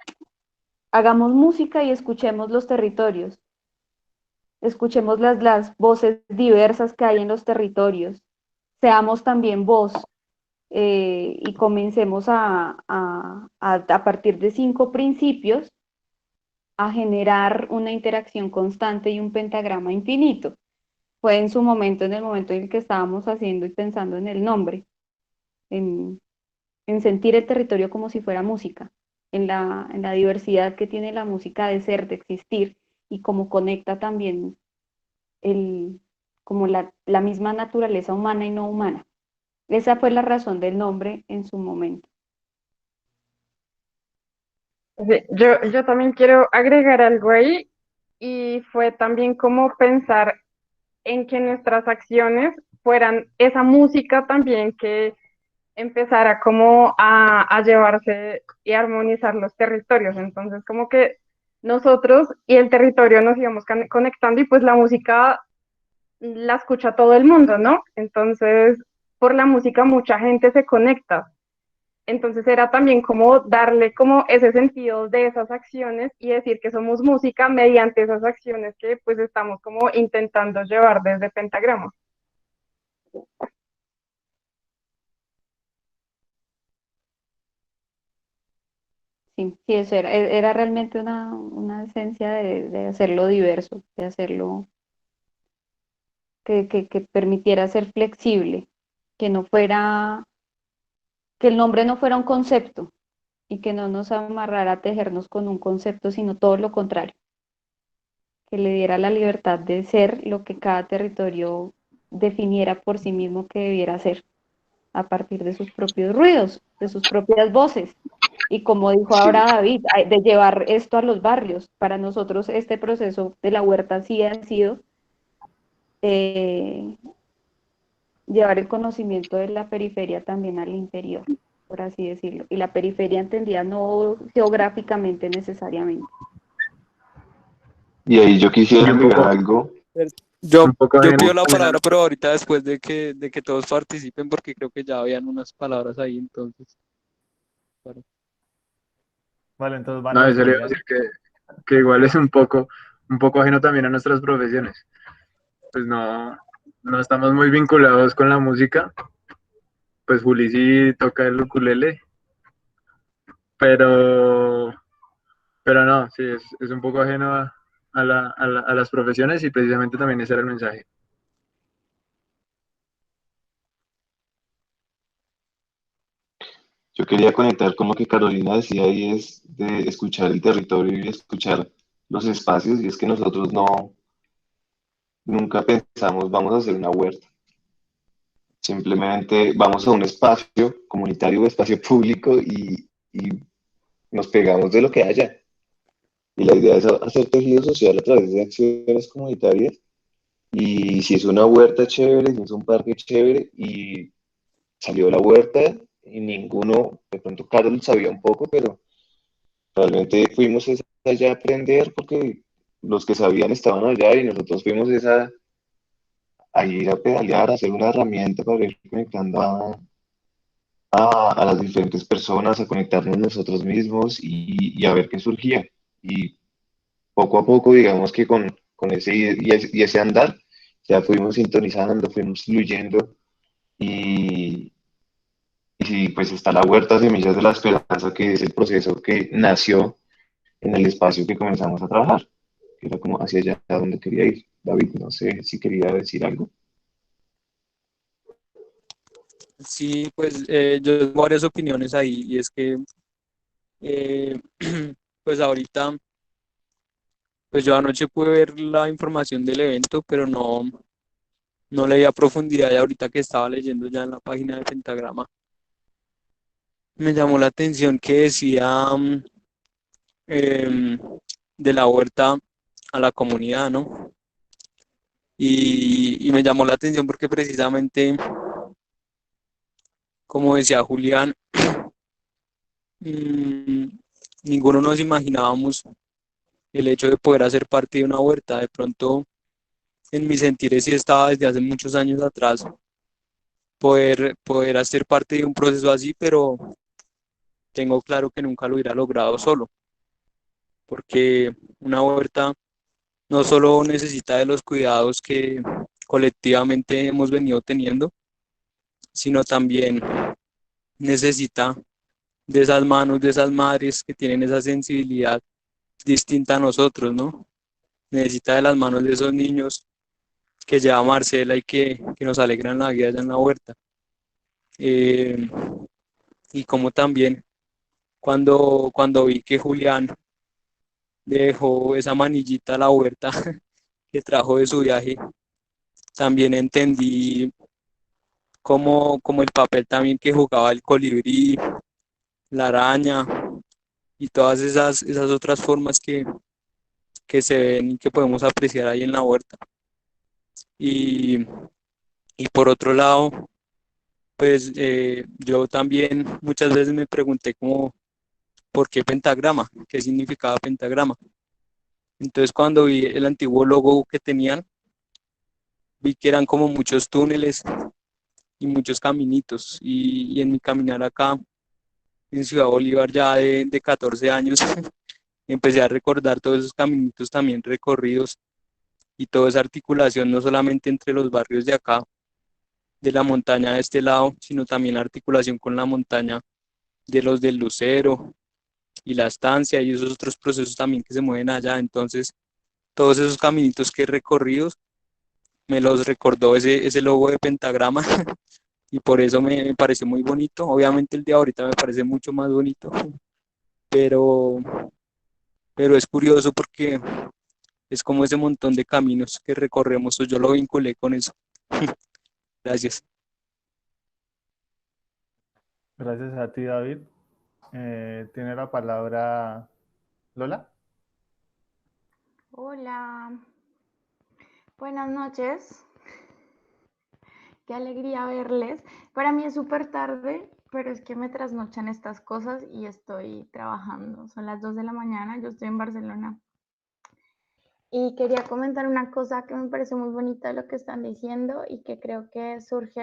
hagamos música y escuchemos los territorios. Escuchemos las voces diversas que hay en los territorios, seamos también voz y comencemos a partir de 5 principios a generar una interacción constante y un pentagrama infinito. Fue en su momento, en el momento en el que estábamos haciendo y pensando en el nombre, en, en sentir el territorio como si fuera música, en la diversidad que tiene la música de ser, de existir y cómo conecta también el, como la misma naturaleza humana y no humana. Esa fue la razón del nombre en su momento. Sí, yo también quiero agregar algo ahí y fue también como pensar en que nuestras acciones fueran esa música también que empezara como a llevarse y armonizar los territorios. Entonces, como que nosotros y el territorio nos íbamos conectando y pues la música la escucha todo el mundo, ¿no? Entonces, por la música mucha gente se conecta. Entonces era también como darle como ese sentido de esas acciones y decir que somos música mediante esas acciones que pues estamos como intentando llevar desde Pentagrama. Sí, sí, eso era realmente una esencia de hacerlo diverso, de hacerlo que permitiera ser flexible, que no fuera, que el nombre no fuera un concepto y que no nos amarrara a tejernos con un concepto, sino todo lo contrario, que le diera la libertad de ser lo que cada territorio definiera por sí mismo que debiera ser, a partir de sus propios ruidos, de sus propias voces. Y como dijo Sí, ahora David, de llevar esto a los barrios. Para nosotros este proceso de la huerta sí ha sido eh, llevar el conocimiento de la periferia también al interior, por así decirlo. Y la periferia entendida no geográficamente necesariamente. y ahí yo Y quisiera agregar algo. Yo, un poco yo ajeno pido la también a palabra, pero ahorita después de que todos participen, porque creo que ya habían unas palabras ahí, entonces. Bueno. Vale, entonces van no, los eso le iba a Julián. decir que igual es un poco ajeno también a nuestras profesiones. Pues no, no estamos muy vinculados con la música. Pues Juli sí toca el ukulele, pero, pero no, sí, es un poco ajeno a las profesiones y precisamente también ese era el mensaje. Yo quería conectar con lo que Carolina decía y es de escuchar el territorio y escuchar los espacios, y es que nosotros nunca pensamos vamos a hacer una huerta. Simplemente vamos a un espacio comunitario o espacio público y nos pegamos de lo que haya. Y la idea es hacer tejido social a través de acciones comunitarias. Y si es una huerta chévere, si es un parque chévere, y salió la huerta y ninguno, de pronto Carol sabía un poco, pero realmente fuimos allá a aprender porque los que sabían estaban allá y nosotros fuimos a ir a pedalear, a hacer una herramienta para ir conectando a las diferentes personas, a conectarnos nosotros mismos y a ver qué surgía. Y poco a poco, digamos que con ese y ese andar, ya fuimos sintonizando, fuimos fluyendo y sí, pues está la huerta Semillas de la Esperanza, que es el proceso que nació en el espacio que comenzamos a trabajar, que era como hacia allá donde quería ir. David, no sé si quería decir algo. Sí, pues yo tengo varias opiniones ahí, y es que, eh, pues ahorita, pues yo anoche pude ver la información del evento, pero no leí a profundidad, y ahorita que estaba leyendo ya en la página de Pentagrama, me llamó la atención que decía em, de la huerta a la comunidad, ¿no? Y me llamó la atención porque precisamente, como decía Julián, mm, ninguno nos imaginábamos el hecho de poder hacer parte de una huerta. De pronto, en mis sentires sí estaba desde hace muchos años atrás poder hacer parte de un proceso así, pero tengo claro que nunca lo hubiera logrado solo, porque una huerta no solo necesita de los cuidados que colectivamente hemos venido teniendo, sino también necesita de esas manos, de esas madres que tienen esa sensibilidad distinta a nosotros, ¿no? Necesita de las manos de esos niños que lleva Marcela y que nos alegran la vida allá en la huerta. Eh, y como también cuando vi que Julián dejó esa manillita a la huerta que trajo de su viaje, también entendí como el papel también que jugaba el colibrí, la araña y todas esas otras formas que se ven y que podemos apreciar ahí en la huerta. Y, y por otro lado, pues yo también muchas veces me pregunté como, ¿por qué pentagrama? ¿Qué significaba pentagrama? Entonces cuando vi el antiguo logo que tenían, vi que eran como muchos túneles y muchos caminitos. Y en mi caminar acá en Ciudad Bolívar ya de 14 años, empecé a recordar todos esos caminitos también recorridos y toda esa articulación, no solamente entre los barrios de acá, de la montaña de este lado, sino también la articulación con la montaña de los del Lucero, y la estancia y esos otros procesos también que se mueven allá. Entonces, todos esos caminitos que he recorrido me los recordó ese logo de pentagrama y por eso me pareció muy bonito. Obviamente el de ahorita me parece mucho más bonito, pero, pero es curioso porque es como ese montón de caminos que recorremos, yo lo vinculé con eso. Gracias. Gracias a ti, David. Tiene la palabra Lola. Hola, buenas noches. Qué alegría verles. Para mí es súper tarde, pero es que me trasnochan estas cosas y estoy trabajando. Son las 2 de la mañana, yo estoy en Barcelona. Y quería comentar una cosa que me parece muy bonita de lo que están diciendo y que creo que surge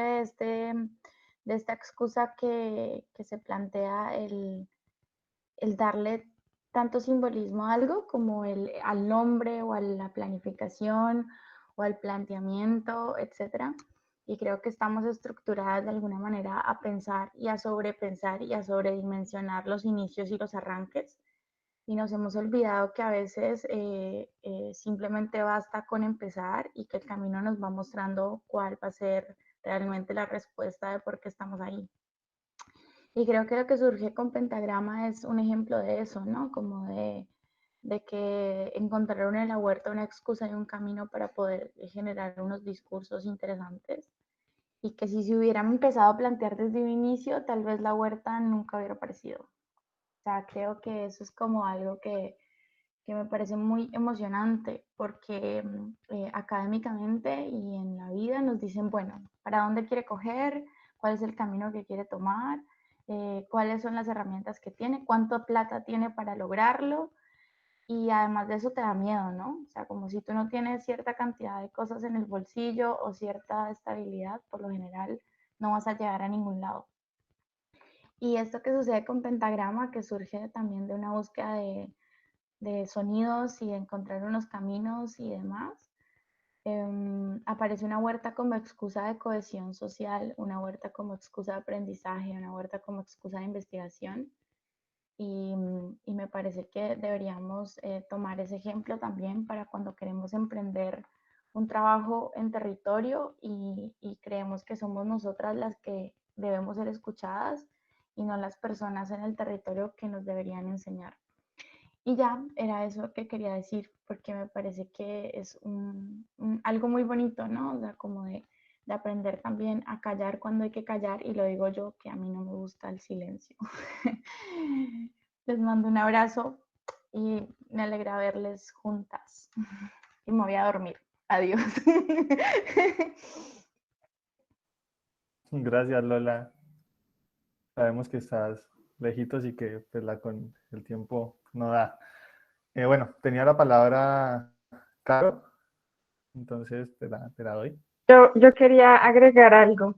de esta excusa que se plantea el darle tanto simbolismo a algo como al nombre o a la planificación o al planteamiento, etcétera. Y creo que estamos estructuradas de alguna manera a pensar y a sobrepensar y a sobredimensionar los inicios y los arranques. Y nos hemos olvidado que a veces simplemente basta con empezar y que el camino nos va mostrando cuál va a ser realmente la respuesta de por qué estamos ahí. Y creo que lo que surge con Pentagrama es un ejemplo de eso, ¿no? Como de que encontraron en la huerta una excusa y un camino para poder generar unos discursos interesantes. Y que si se hubieran empezado a plantear desde un inicio, tal vez la huerta nunca hubiera aparecido. O sea, creo que eso es como algo que me parece muy emocionante porque académicamente y en la vida nos dicen, bueno, ¿para dónde quiere coger? ¿Cuál es el camino que quiere tomar? ¿Cuáles son las herramientas que tiene? ¿Cuánta plata tiene para lograrlo? Y además de eso te da miedo, ¿no? O sea, como si tú no tienes cierta cantidad de cosas en el bolsillo o cierta estabilidad, por lo general no vas a llegar a ningún lado. Y esto que sucede con Pentagrama, que surge también de una búsqueda de sonidos y de encontrar unos caminos y demás, aparece una huerta como excusa de cohesión social, una huerta como excusa de aprendizaje, una huerta como excusa de investigación. Y me parece que deberíamos tomar ese ejemplo también para cuando queremos emprender un trabajo en territorio y creemos que somos nosotras las que debemos ser escuchadas y no las personas en el territorio que nos deberían enseñar. Y ya, era eso que quería decir, porque me parece que es algo muy bonito, ¿no? O sea, como de aprender también a callar cuando hay que callar, y lo digo yo, que a mí no me gusta el silencio. Les mando un abrazo y me alegra verles juntas. Y me voy a dormir. Adiós. Gracias, Lola. Sabemos que estás lejitos y que pues, con el tiempo no da. Bueno, tenía la palabra Caro, entonces te la doy. Yo quería agregar algo.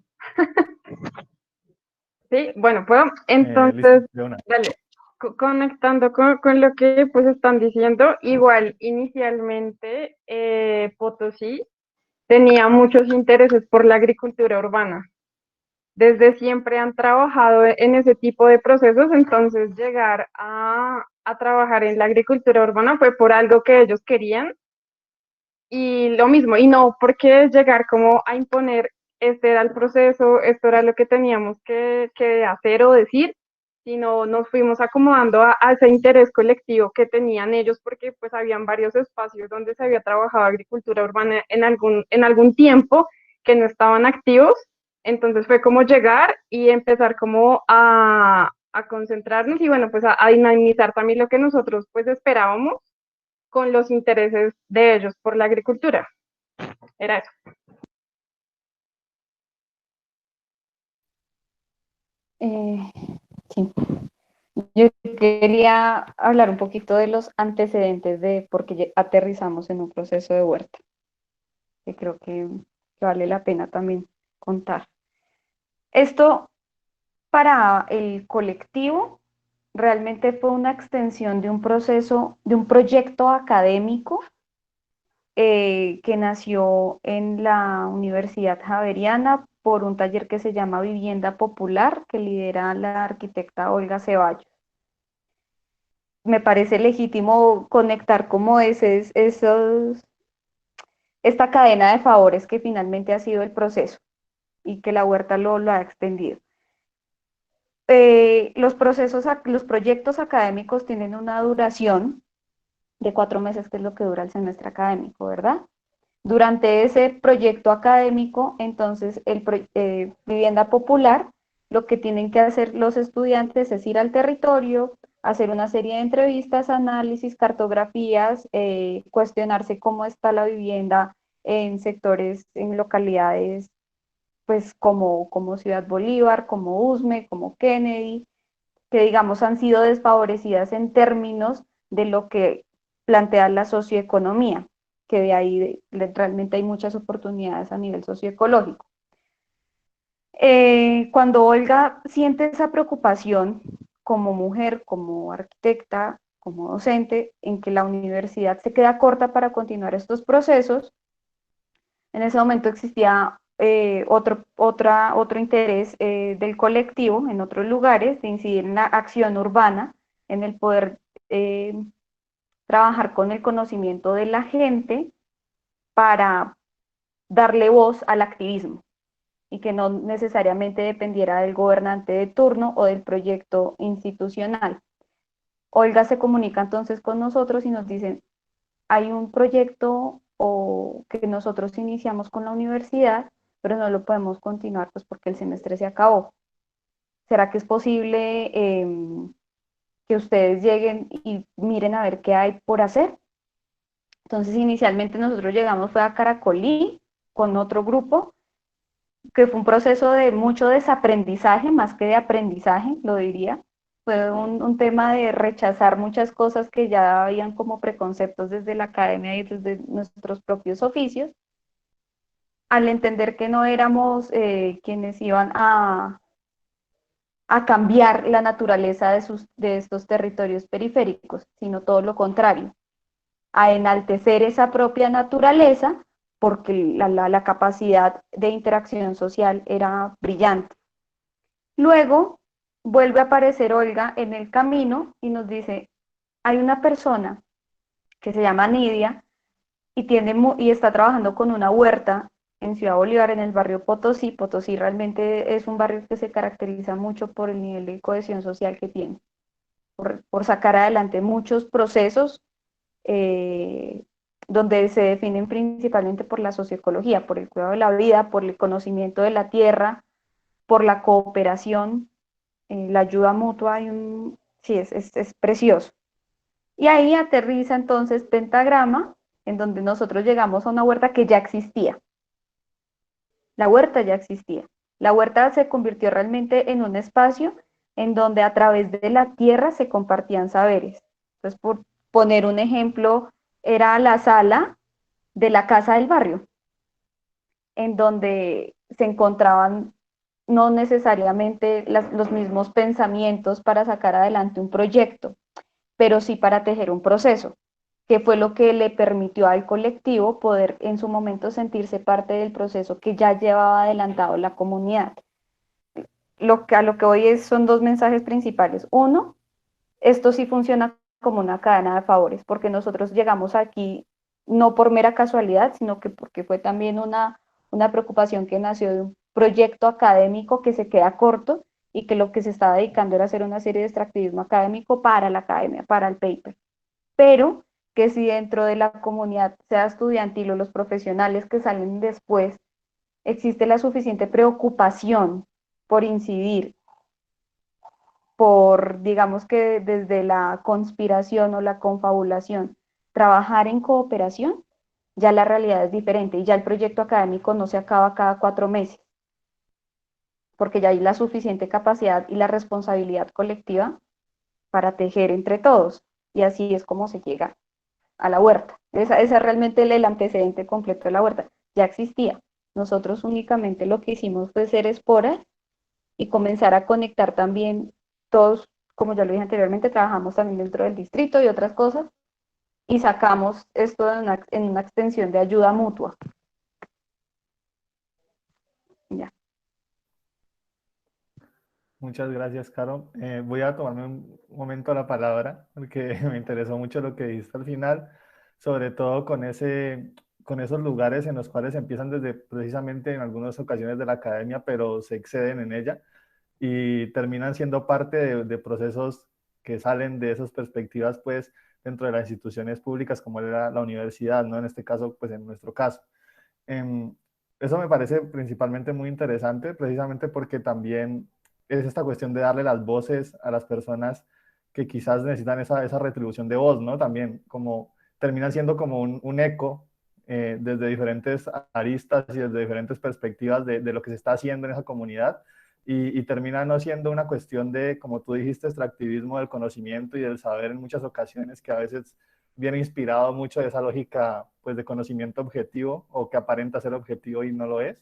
Sí, bueno, puedo. Entonces, Listo, dale, conectando con lo que pues están diciendo, igual inicialmente Potosí tenía muchos intereses por la agricultura urbana. Desde siempre han trabajado en ese tipo de procesos, entonces llegar a trabajar en la agricultura urbana fue por algo que ellos querían y lo mismo, y no porque llegar como a imponer, este era el proceso, esto era lo que teníamos que hacer o decir, sino nos fuimos acomodando a ese interés colectivo que tenían ellos, porque pues habían varios espacios donde se había trabajado agricultura urbana en algún tiempo que no estaban activos, entonces fue como llegar y empezar como a concentrarnos y bueno, pues a dinamizar también lo que nosotros pues esperábamos con los intereses de ellos por la agricultura. Era eso. Sí. Yo quería hablar un poquito de los antecedentes de por qué aterrizamos en un proceso de huerta, que creo que vale la pena también contar. Esto para el colectivo realmente fue una extensión de un proceso, de un proyecto académico que nació en la Universidad Javeriana por un taller que se llama Vivienda Popular, que lidera la arquitecta Olga Ceballos. me parece legítimo conectar como esta cadena de favores que finalmente ha sido el proceso y que la huerta lo ha extendido. Los proyectos académicos tienen una duración de 4 meses, que es lo que dura el semestre académico, ¿verdad? Durante ese proyecto académico, entonces, Vivienda Popular, lo que tienen que hacer los estudiantes es ir al territorio, hacer una serie de entrevistas, análisis, cartografías, cuestionarse cómo está la vivienda en sectores, en localidades, pues como Ciudad Bolívar, como Usme, como Kennedy, que digamos han sido desfavorecidas en términos de lo que plantea la socioeconomía, que de ahí realmente hay muchas oportunidades a nivel socioecológico. Cuando Olga siente esa preocupación como mujer, como arquitecta, como docente, en que la universidad se queda corta para continuar estos procesos, en ese momento existía otro interés del colectivo en otros lugares de incidir en la acción urbana, en el poder trabajar con el conocimiento de la gente para darle voz al activismo y que no necesariamente dependiera del gobernante de turno o del proyecto institucional. Olga se comunica entonces con nosotros y nos dicen, hay un proyecto que nosotros iniciamos con la universidad, pero no lo podemos continuar pues porque el semestre se acabó. ¿Será que es posible que ustedes lleguen y miren a ver qué hay por hacer? Entonces inicialmente nosotros llegamos fue a Caracolí con otro grupo, que fue un proceso de mucho desaprendizaje, más que de aprendizaje, lo diría. Fue un tema de rechazar muchas cosas que ya habían como preconceptos desde la academia y desde nuestros propios oficios, al entender que no éramos quienes iban a cambiar la naturaleza de estos territorios periféricos, sino todo lo contrario, a enaltecer esa propia naturaleza porque la capacidad de interacción social era brillante. Luego vuelve a aparecer Olga en el camino y nos dice, hay una persona que se llama Nidia y está trabajando con una huerta en Ciudad Bolívar, en el barrio Potosí. Potosí realmente es un barrio que se caracteriza mucho por el nivel de cohesión social que tiene, por sacar adelante muchos procesos donde se definen principalmente por la socioecología, por el cuidado de la vida, por el conocimiento de la tierra, por la cooperación, la ayuda mutua, sí, es precioso. Y ahí aterriza entonces Pentagrama, en donde nosotros llegamos a una huerta que ya existía. La huerta ya existía. La huerta se convirtió realmente en un espacio en donde a través de la tierra se compartían saberes. Entonces, por poner un ejemplo, era la sala de la casa del barrio, en donde se encontraban no necesariamente los mismos pensamientos para sacar adelante un proyecto, pero sí para tejer un proceso, que fue lo que le permitió al colectivo poder en su momento sentirse parte del proceso que ya llevaba adelantado la comunidad. A lo que hoy son dos mensajes principales. Uno, esto sí funciona como una cadena de favores, porque nosotros llegamos aquí no por mera casualidad, sino que porque fue también una preocupación que nació de un proyecto académico que se queda corto y que lo que se está dedicando era hacer una serie de extractivismo académico para la academia, para el paper. Pero que si dentro de la comunidad, sea estudiantil o los profesionales que salen después, existe la suficiente preocupación por incidir, por, digamos que desde la conspiración o la confabulación, trabajar en cooperación, ya la realidad es diferente y ya el proyecto académico no se acaba cada 4 meses, porque ya hay la suficiente capacidad y la responsabilidad colectiva para tejer entre todos, y así es como se llega a la huerta. Esa es realmente el antecedente completo de la huerta, ya existía. Nosotros únicamente lo que hicimos fue ser esporas y comenzar a conectar también todos, como ya lo dije anteriormente, trabajamos también dentro del distrito y otras cosas, y sacamos esto en una extensión de ayuda mutua. Ya. Muchas gracias, Caro. Voy a tomarme un momento la palabra porque me interesó mucho lo que dijiste al final, sobre todo con esos lugares en los cuales empiezan desde precisamente en algunas ocasiones de la academia, pero se exceden en ella y terminan siendo parte de procesos que salen de esas perspectivas, pues, dentro de las instituciones públicas como era la universidad, ¿no? En este caso, pues, en nuestro caso. Em, Eso me parece principalmente muy interesante, precisamente porque también es esta cuestión de darle las voces a las personas que quizás necesitan esa retribución de voz, ¿no? También como termina siendo como un eco desde diferentes aristas y desde diferentes perspectivas de lo que se está haciendo en esa comunidad y termina no siendo una cuestión de, como tú dijiste, extractivismo del conocimiento y del saber en muchas ocasiones que a veces viene inspirado mucho de esa lógica pues, de conocimiento objetivo o que aparenta ser objetivo y no lo es.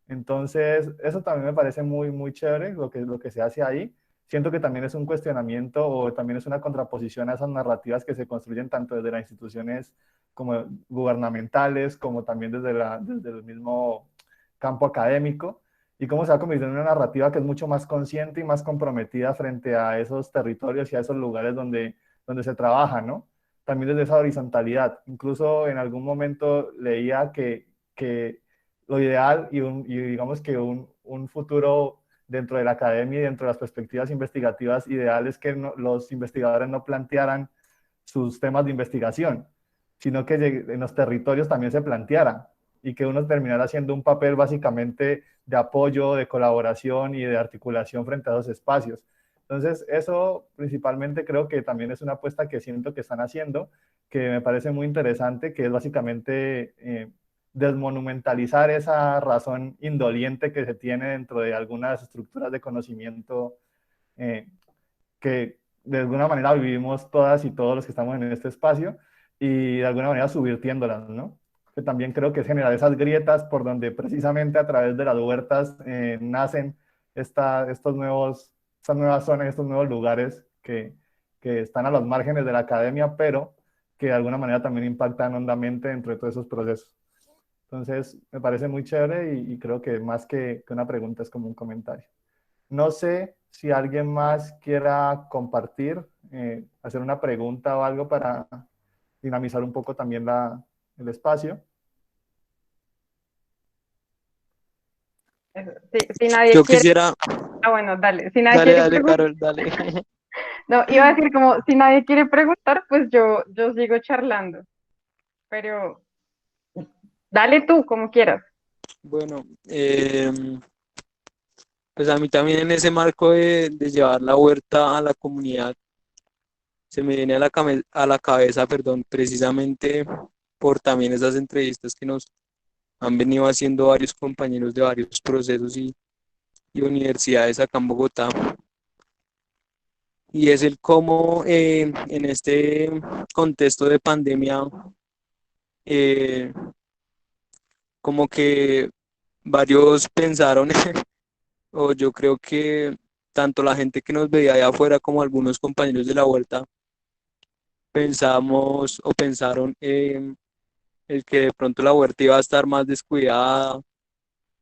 Entonces, eso también me parece muy, muy chévere lo que se hace ahí. Siento que también es un cuestionamiento o también es una contraposición a esas narrativas que se construyen tanto desde las instituciones como gubernamentales, como también desde el mismo campo académico, y cómo se va convirtiendo en una narrativa que es mucho más consciente y más comprometida frente a esos territorios y a esos lugares donde se trabaja, ¿no? También desde esa horizontalidad. Incluso en algún momento leía que lo ideal y digamos que un futuro dentro de la academia y dentro de las perspectivas investigativas ideales que los investigadores no plantearan sus temas de investigación, sino que en los territorios también se plantearan y que uno terminara haciendo un papel básicamente de apoyo, de colaboración y de articulación frente a esos espacios. Entonces, eso principalmente creo que también es una apuesta que siento que están haciendo, que me parece muy interesante, que es básicamente desmonumentalizar esa razón indoliente que se tiene dentro de algunas estructuras de conocimiento eh, que de alguna manera vivimos todas y todos los que estamos en este espacio y de alguna manera subvirtiéndolas, ¿no? Que también creo que es generar esas grietas por donde precisamente a través de las huertas nacen estas nuevas zonas, estos nuevos lugares que están a los márgenes de la academia, pero que de alguna manera también impactan hondamente dentro de todos esos procesos. Entonces, me parece muy chévere y creo que más que una pregunta es como un comentario. No sé si alguien más quiera compartir, hacer una pregunta o algo para dinamizar un poco también el espacio. Si nadie Yo quiere, quisiera, bueno, dale, si nadie dale, quiere dale, preguntar, Carol, dale. no, iba a decir como, si nadie quiere preguntar, pues yo sigo charlando, pero dale tú, como quieras. Bueno, pues a mí también en ese marco de llevar la huerta a la comunidad, se me viene a a la cabeza, perdón, precisamente por también esas entrevistas que nos han venido haciendo varios compañeros de varios procesos y universidades acá en Bogotá. Y es el cómo en este contexto de pandemia, eh, como que varios pensaron, o yo creo que tanto la gente que nos veía allá afuera como algunos compañeros de la vuelta pensamos o pensaron el que de pronto la huerta iba a estar más descuidada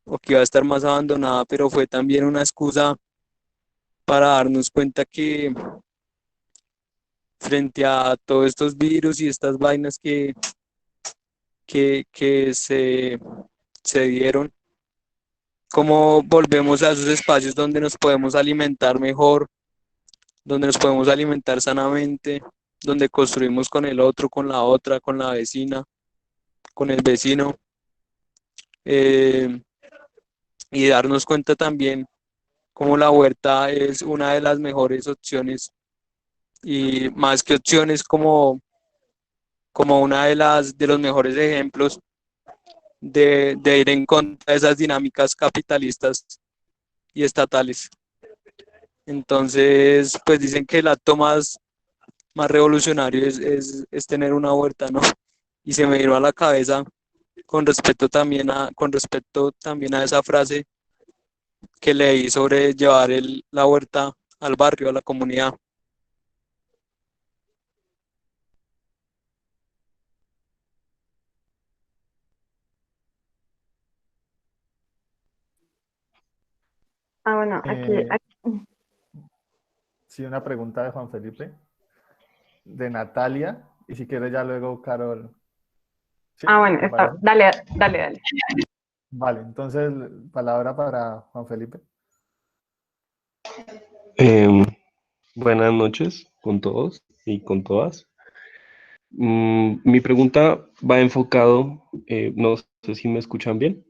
o que iba a estar más abandonada, pero fue también una excusa para darnos cuenta que frente a todos estos virus y estas vainas que se dieron, cómo volvemos a esos espacios donde nos podemos alimentar mejor, donde nos podemos alimentar sanamente, donde construimos con el otro, con la otra, con la vecina, con el vecino, eh, y darnos cuenta también cómo la huerta es una de las mejores opciones y más que opciones como una de de los mejores ejemplos de ir en contra de esas dinámicas capitalistas y estatales. Entonces, pues dicen que el acto más revolucionario es tener una huerta, ¿no? Y se me vino a la cabeza con respecto también a esa frase que leí sobre llevar la huerta al barrio, a la comunidad. Ah, bueno, Eh, Sí, una pregunta de Juan Felipe, de Natalia, y si quieres ya luego Carol. ¿Sí? Bueno, ¿Te parece? dale, dale, dale. Vale, entonces palabra para Juan Felipe. Em, Buenas noches con todos y con todas. Mi pregunta va enfocado, no sé si me escuchan bien.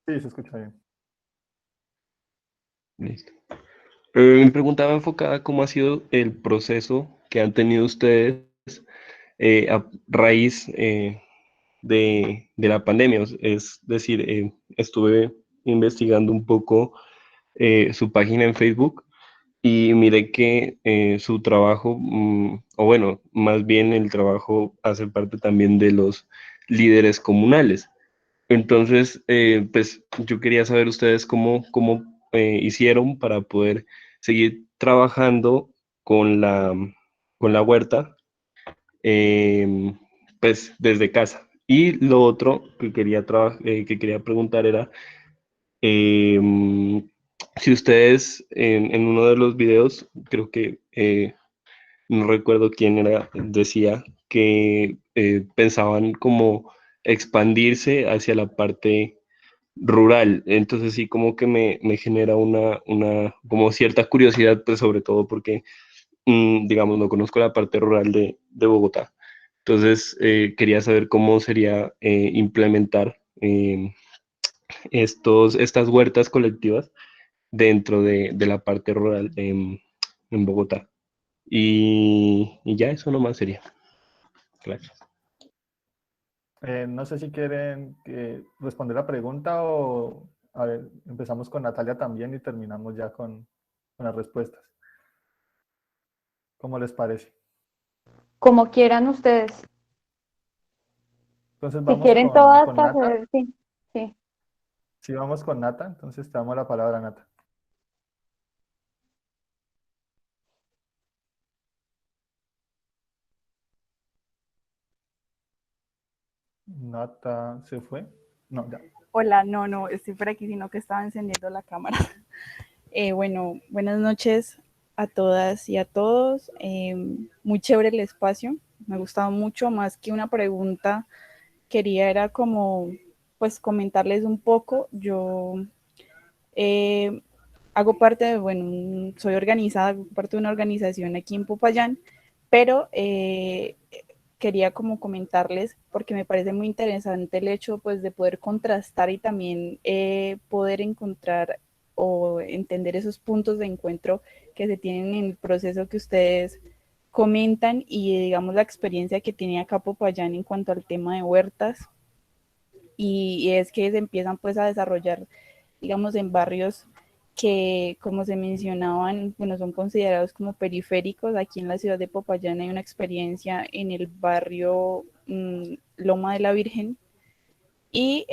Sí, se escucha bien. Listo. Mi pregunta va enfocada a cómo ha sido el proceso que han tenido ustedes a raíz de la pandemia. Es decir, estuve investigando un poco su página en Facebook y miré que su trabajo, o bueno, más bien el trabajo hace parte también de los líderes comunales. Entonces, pues yo quería saber ustedes cómo hicieron para poder seguir trabajando con con la huerta, eh, pues desde casa. Y lo otro que quería preguntar era, si ustedes en uno de los videos, creo que no recuerdo quién era, decía que pensaban como expandirse hacia la parte rural. Entonces sí como que me genera como cierta curiosidad, pues sobre todo porque, digamos, no conozco la parte rural de Bogotá. Entonces quería saber cómo sería implementar estas huertas colectivas dentro de la parte rural en Bogotá. Y ya eso nomás sería. Gracias. No sé si quieren responder la pregunta o, a ver, empezamos con Natalia también y terminamos ya con las respuestas. ¿Cómo les parece? Como quieran ustedes. Entonces Si vamos quieren todas, con Nata. sí, sí. Sí, vamos con Nata, entonces te damos la palabra, Nata. Nata, ¿se fue? No, ya. Hola, no, estoy por aquí, sino que estaba encendiendo la cámara. Bueno, buenas noches a todas y a todos. Muy chévere el espacio, me ha gustado mucho, más que una pregunta, quería era como, pues, comentarles un poco. Yo hago parte de, bueno, soy organizada, hago parte de una organización aquí en Popayán, pero quería como comentarles, porque me parece muy interesante el hecho pues de poder contrastar y también poder encontrar o entender esos puntos de encuentro que se tienen en el proceso que ustedes comentan y digamos la experiencia que tiene acá Popayán en cuanto al tema de huertas y es que se empiezan pues a desarrollar digamos en barrios que, como se mencionaban, bueno, son considerados como periféricos. Aquí en la ciudad de Popayán hay una experiencia en el barrio Loma de la Virgen y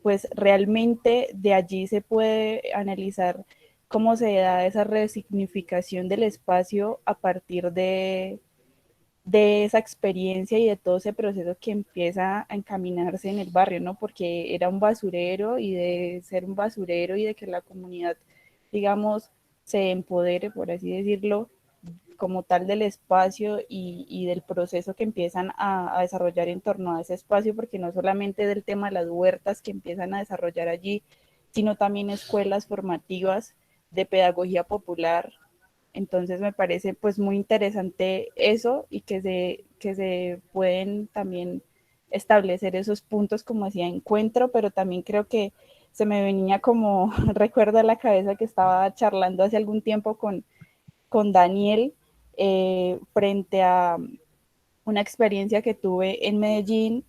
pues realmente de allí se puede analizar cómo se da esa resignificación del espacio a partir de esa experiencia y de todo ese proceso que empieza a encaminarse en el barrio, ¿no? Porque era un basurero y de ser un basurero y de que la comunidad, digamos, se empodere, por así decirlo, como tal del espacio y del proceso que empiezan a desarrollar en torno a ese espacio, porque no solamente del tema de las huertas que empiezan a desarrollar allí, sino también escuelas formativas de pedagogía popular, entonces me parece pues muy interesante eso y que se pueden también establecer esos puntos como hacía encuentro, pero también creo que se me venía como recuerdo a la cabeza que estaba charlando hace algún tiempo con Daniel frente a una experiencia que tuve en Medellín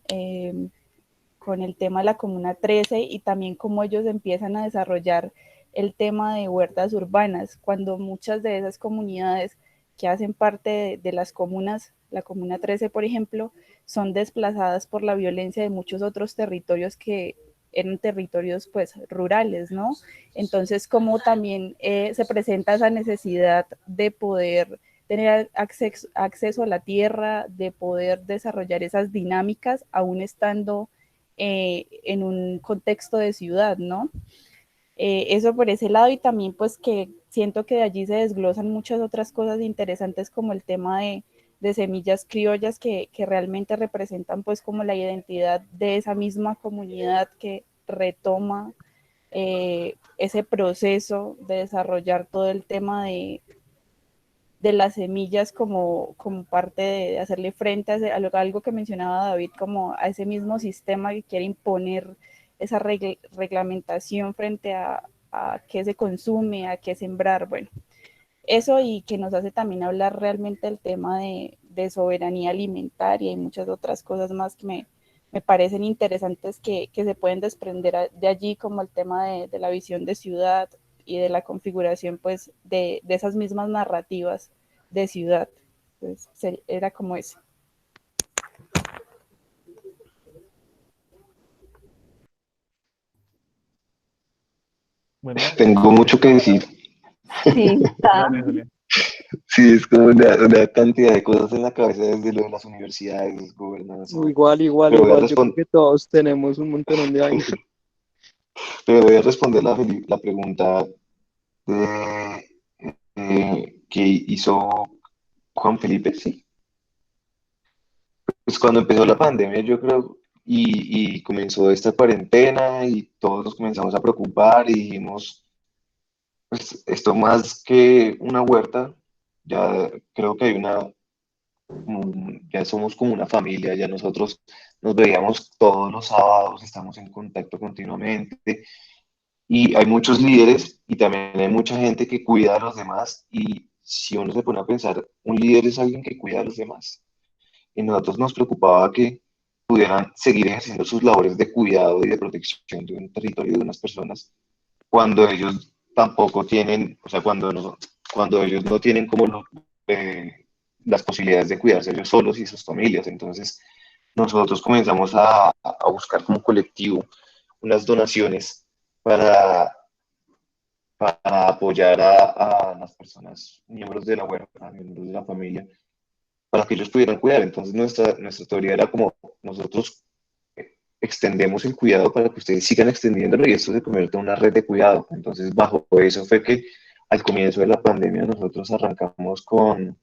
con el tema de la Comuna 13 y también cómo ellos empiezan a desarrollar el tema de huertas urbanas, cuando muchas de esas comunidades que hacen parte de las comunas, la Comuna 13, por ejemplo, son desplazadas por la violencia de muchos otros territorios que eran territorios pues rurales, ¿no? Entonces, cómo también se presenta esa necesidad de poder tener acceso a la tierra, de poder desarrollar esas dinámicas, aún estando en un contexto de ciudad, ¿no? Eso por ese lado, y también pues que siento que de allí se desglosan muchas otras cosas interesantes como el tema de semillas criollas que realmente representan pues como la identidad de esa misma comunidad que retoma ese proceso de desarrollar todo el tema de las semillas como parte de hacerle frente a algo que mencionaba David, como a ese mismo sistema que quiere imponer esa reglamentación frente a qué se consume, a qué sembrar, bueno, eso, y que nos hace también hablar realmente del tema de soberanía alimentaria y muchas otras cosas más que me parecen interesantes que se pueden desprender de allí, como el tema de la visión de ciudad y de la configuración pues de esas mismas narrativas de ciudad. Entonces, era como eso. Bueno, Tengo mucho que decir. Sí, está. dale, Julián. Sí, es como una cantidad de cosas en la cabeza desde lo de las universidades, gobernanza, bueno. Igual, igual, Pero voy a igual. Yo creo responder, que todos tenemos un montón de vainas. pero voy a responder la pregunta que hizo Juan Felipe, sí. Pues cuando empezó la pandemia, yo creo, y comenzó esta cuarentena y todos nos comenzamos a preocupar y dijimos, pues esto más que una huerta, ya creo que hay ya somos como una familia, ya nosotros nos veíamos todos los sábados, estamos en contacto continuamente y hay muchos líderes y también hay mucha gente que cuida a los demás y si uno se pone a pensar, un líder es alguien que cuida a los demás y nosotros nos preocupaba que pudieran seguir ejerciendo sus labores de cuidado y de protección de un territorio de unas personas cuando ellos tampoco tienen, o sea, cuando ellos no tienen como las posibilidades de cuidarse ellos solos y sus familias. Entonces, nosotros comenzamos a buscar como colectivo unas donaciones para, para apoyar a las personas, miembros de la huerta, miembros de la familia, para que ellos pudieran cuidar. Entonces, nuestra teoría era como nosotros extendemos el cuidado para que ustedes sigan extendiéndolo y esto se convierte en una red de cuidado. Entonces, bajo eso fue que al comienzo de la pandemia nosotros arrancamos con,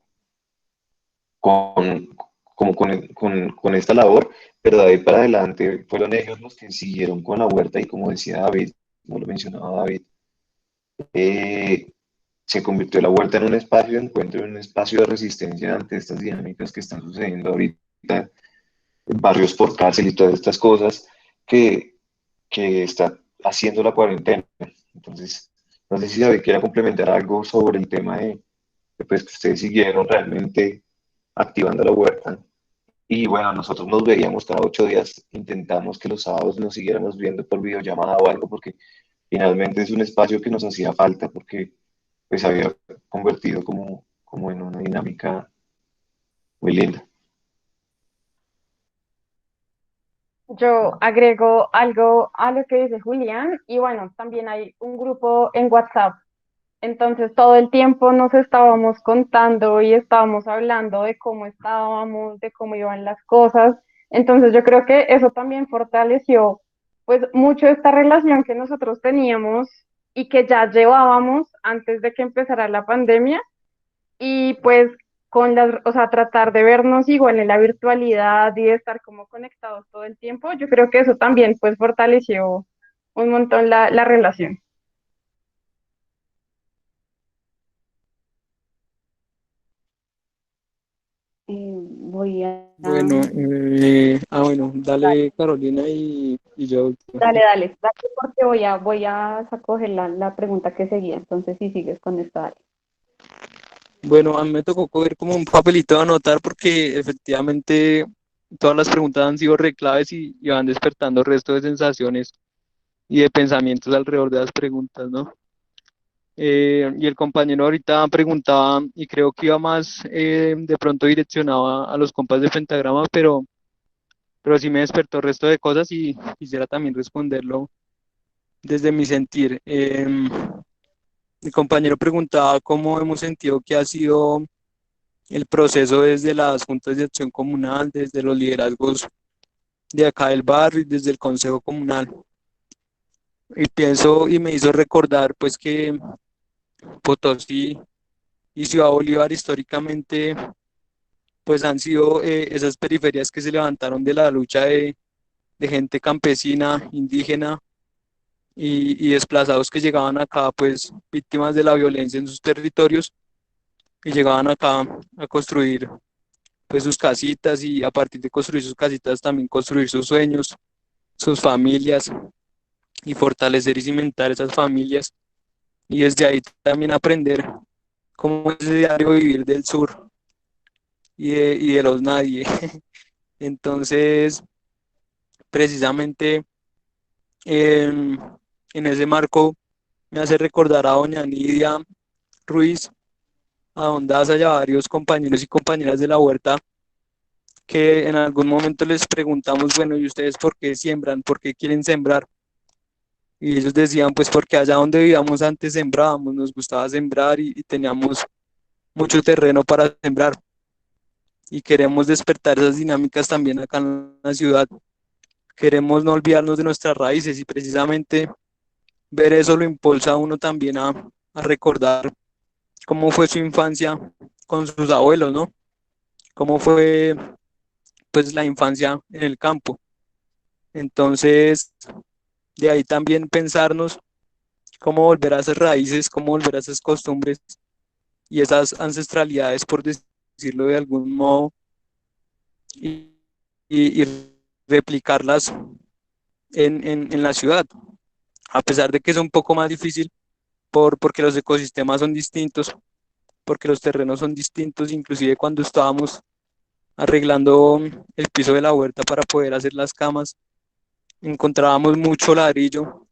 con esta labor, pero de ahí para adelante fueron ellos los que siguieron con la huerta y como decía David, como lo mencionaba David, eh, se convirtió la huerta en un espacio de encuentro, en un espacio de resistencia ante estas dinámicas que están sucediendo ahorita, barrios por cárcel y todas estas cosas que está haciendo la cuarentena. Entonces, no sé si David quiere complementar algo sobre el tema pues, que ustedes siguieron realmente activando la huerta. Y bueno, nosotros nos veíamos cada 8 días, intentamos que los sábados nos siguiéramos viendo por videollamada o algo, porque finalmente es un espacio que nos hacía falta, porque pues había convertido como en una dinámica muy linda. Yo agrego algo a lo que dice Julián y bueno, también hay un grupo en WhatsApp. Entonces todo el tiempo nos estábamos contando y estábamos hablando de cómo estábamos, de cómo iban las cosas. Entonces yo creo que eso también fortaleció pues mucho esta relación que nosotros teníamos y que ya llevábamos antes de que empezara la pandemia y pues con o sea, tratar de vernos igual en la virtualidad y de estar como conectados todo el tiempo, yo creo que eso también pues fortaleció un montón la relación. Voy a... Bueno, bueno, dale Carolina y yo. Dale, porque voy a coger la pregunta que seguía, entonces si sigues con esta, dale. Bueno, a mí me tocó coger como un papelito de anotar porque efectivamente todas las preguntas han sido re claves y van despertando resto de sensaciones y de pensamientos alrededor de las preguntas, ¿no? Y el compañero ahorita preguntaba y creo que iba más de pronto direccionado a los compas de Pentagrama, pero sí me despertó el resto de cosas y quisiera también responderlo desde mi sentir. Mi compañero preguntaba cómo hemos sentido que ha sido el proceso desde las juntas de acción comunal, desde los liderazgos de acá del barrio y desde el consejo comunal. y pienso y me hizo recordar pues que Potosí y Ciudad Bolívar históricamente pues han sido esas periferias que se levantaron de la lucha de gente campesina, indígena y desplazados que llegaban acá pues víctimas de la violencia en sus territorios y llegaban acá a construir pues sus casitas y a partir de construir sus casitas también construir sus sueños, sus familias y fortalecer y cimentar esas familias y desde ahí también aprender cómo es el diario vivir del sur y de los nadie. Entonces, precisamente en, en ese marco me hace recordar a doña Nidia Ruiz, a don Daza y a varios compañeros y compañeras de la huerta que en algún momento les preguntamos, bueno, ¿y ustedes por qué siembran? ¿Por qué quieren sembrar? Y ellos decían, pues porque allá donde vivíamos antes sembrábamos, nos gustaba sembrar y teníamos mucho terreno para sembrar y queremos despertar esas dinámicas también acá en la ciudad. Queremos no olvidarnos de nuestras raíces y precisamente ver eso lo impulsa a uno también a recordar cómo fue su infancia con sus abuelos, ¿no? Cómo fue pues la infancia en el campo. Entonces, de ahí también pensarnos cómo volver a esas raíces, cómo volver a esas costumbres y esas ancestralidades, por decirlo de algún modo, y, y replicarlas en la ciudad, a pesar de que es un poco más difícil porque los ecosistemas son distintos, porque los terrenos son distintos, inclusive cuando estábamos arreglando el piso de la huerta para poder hacer las camas, encontrábamos mucho ladrillo,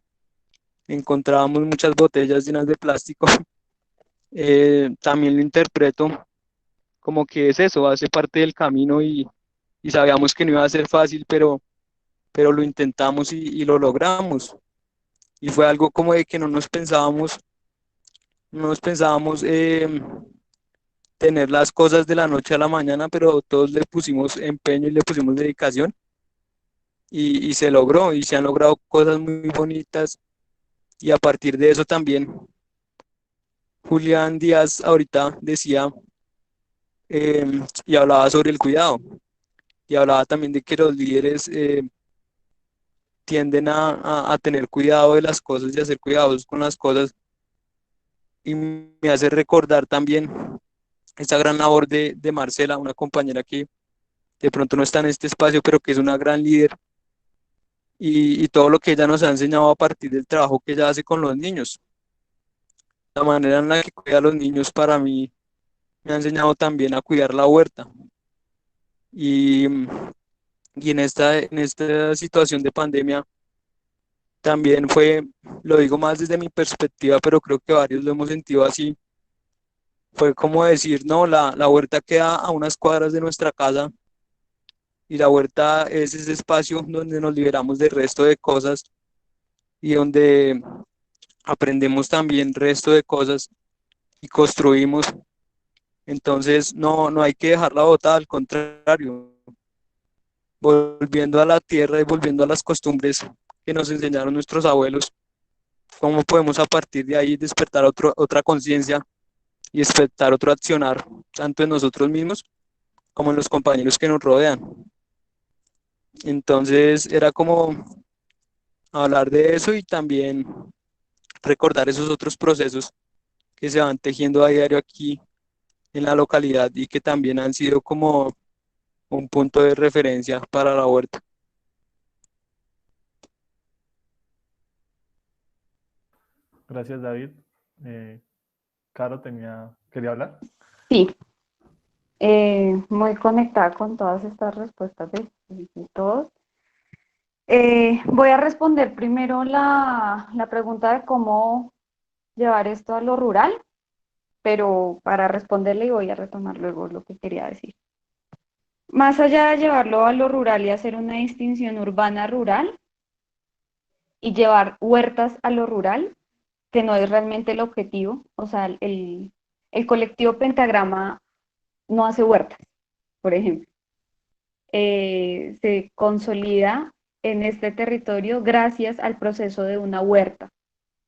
encontrábamos muchas botellas llenas de plástico. También lo interpreto como que es eso, hace parte del camino y sabíamos que no iba a ser fácil, pero lo intentamos y lo logramos. Y fue algo como de que no nos pensábamos tener las cosas de la noche a la mañana, pero todos le pusimos empeño y le pusimos dedicación y se logró y se han logrado cosas muy bonitas y a partir de eso también Julián Díaz ahorita decía y hablaba sobre el cuidado y hablaba también de que los líderes tienden a tener cuidado de las cosas y a ser cuidadosos con las cosas y me hace recordar también esa gran labor de Marcela, una compañera que de pronto no está en este espacio, pero que es una gran líder y todo lo que ella nos ha enseñado a partir del trabajo que ella hace con los niños. La manera en la que cuida a los niños para mí me ha enseñado también a cuidar la huerta. Y, y en esta situación de pandemia también fue, lo digo más desde mi perspectiva, pero creo que varios lo hemos sentido así, fue como decir, no, la huerta queda a unas cuadras de nuestra casa y la huerta es ese espacio donde nos liberamos del resto de cosas y donde aprendemos también resto de cosas y construimos. Entonces no hay que dejarla botada, al contrario, volviendo a la tierra y volviendo a las costumbres que nos enseñaron nuestros abuelos, cómo podemos a partir de ahí despertar otra conciencia y despertar otro accionar, tanto en nosotros mismos como en los compañeros que nos rodean. Entonces era como hablar de eso y también recordar esos otros procesos que se van tejiendo a diario aquí en la localidad y que también han sido como un punto de referencia para la huerta. Gracias, David. Caro quería hablar. Sí, muy conectada con todas estas respuestas de todos. Voy a responder primero la pregunta de cómo llevar esto a lo rural, pero para responderle voy a retomar luego lo que quería decir. Más allá de llevarlo a lo rural y hacer una distinción urbana-rural y llevar huertas a lo rural, que no es realmente el objetivo, o sea, el colectivo Pentagrama no hace huertas, por ejemplo. Se consolida en este territorio gracias al proceso de una huerta,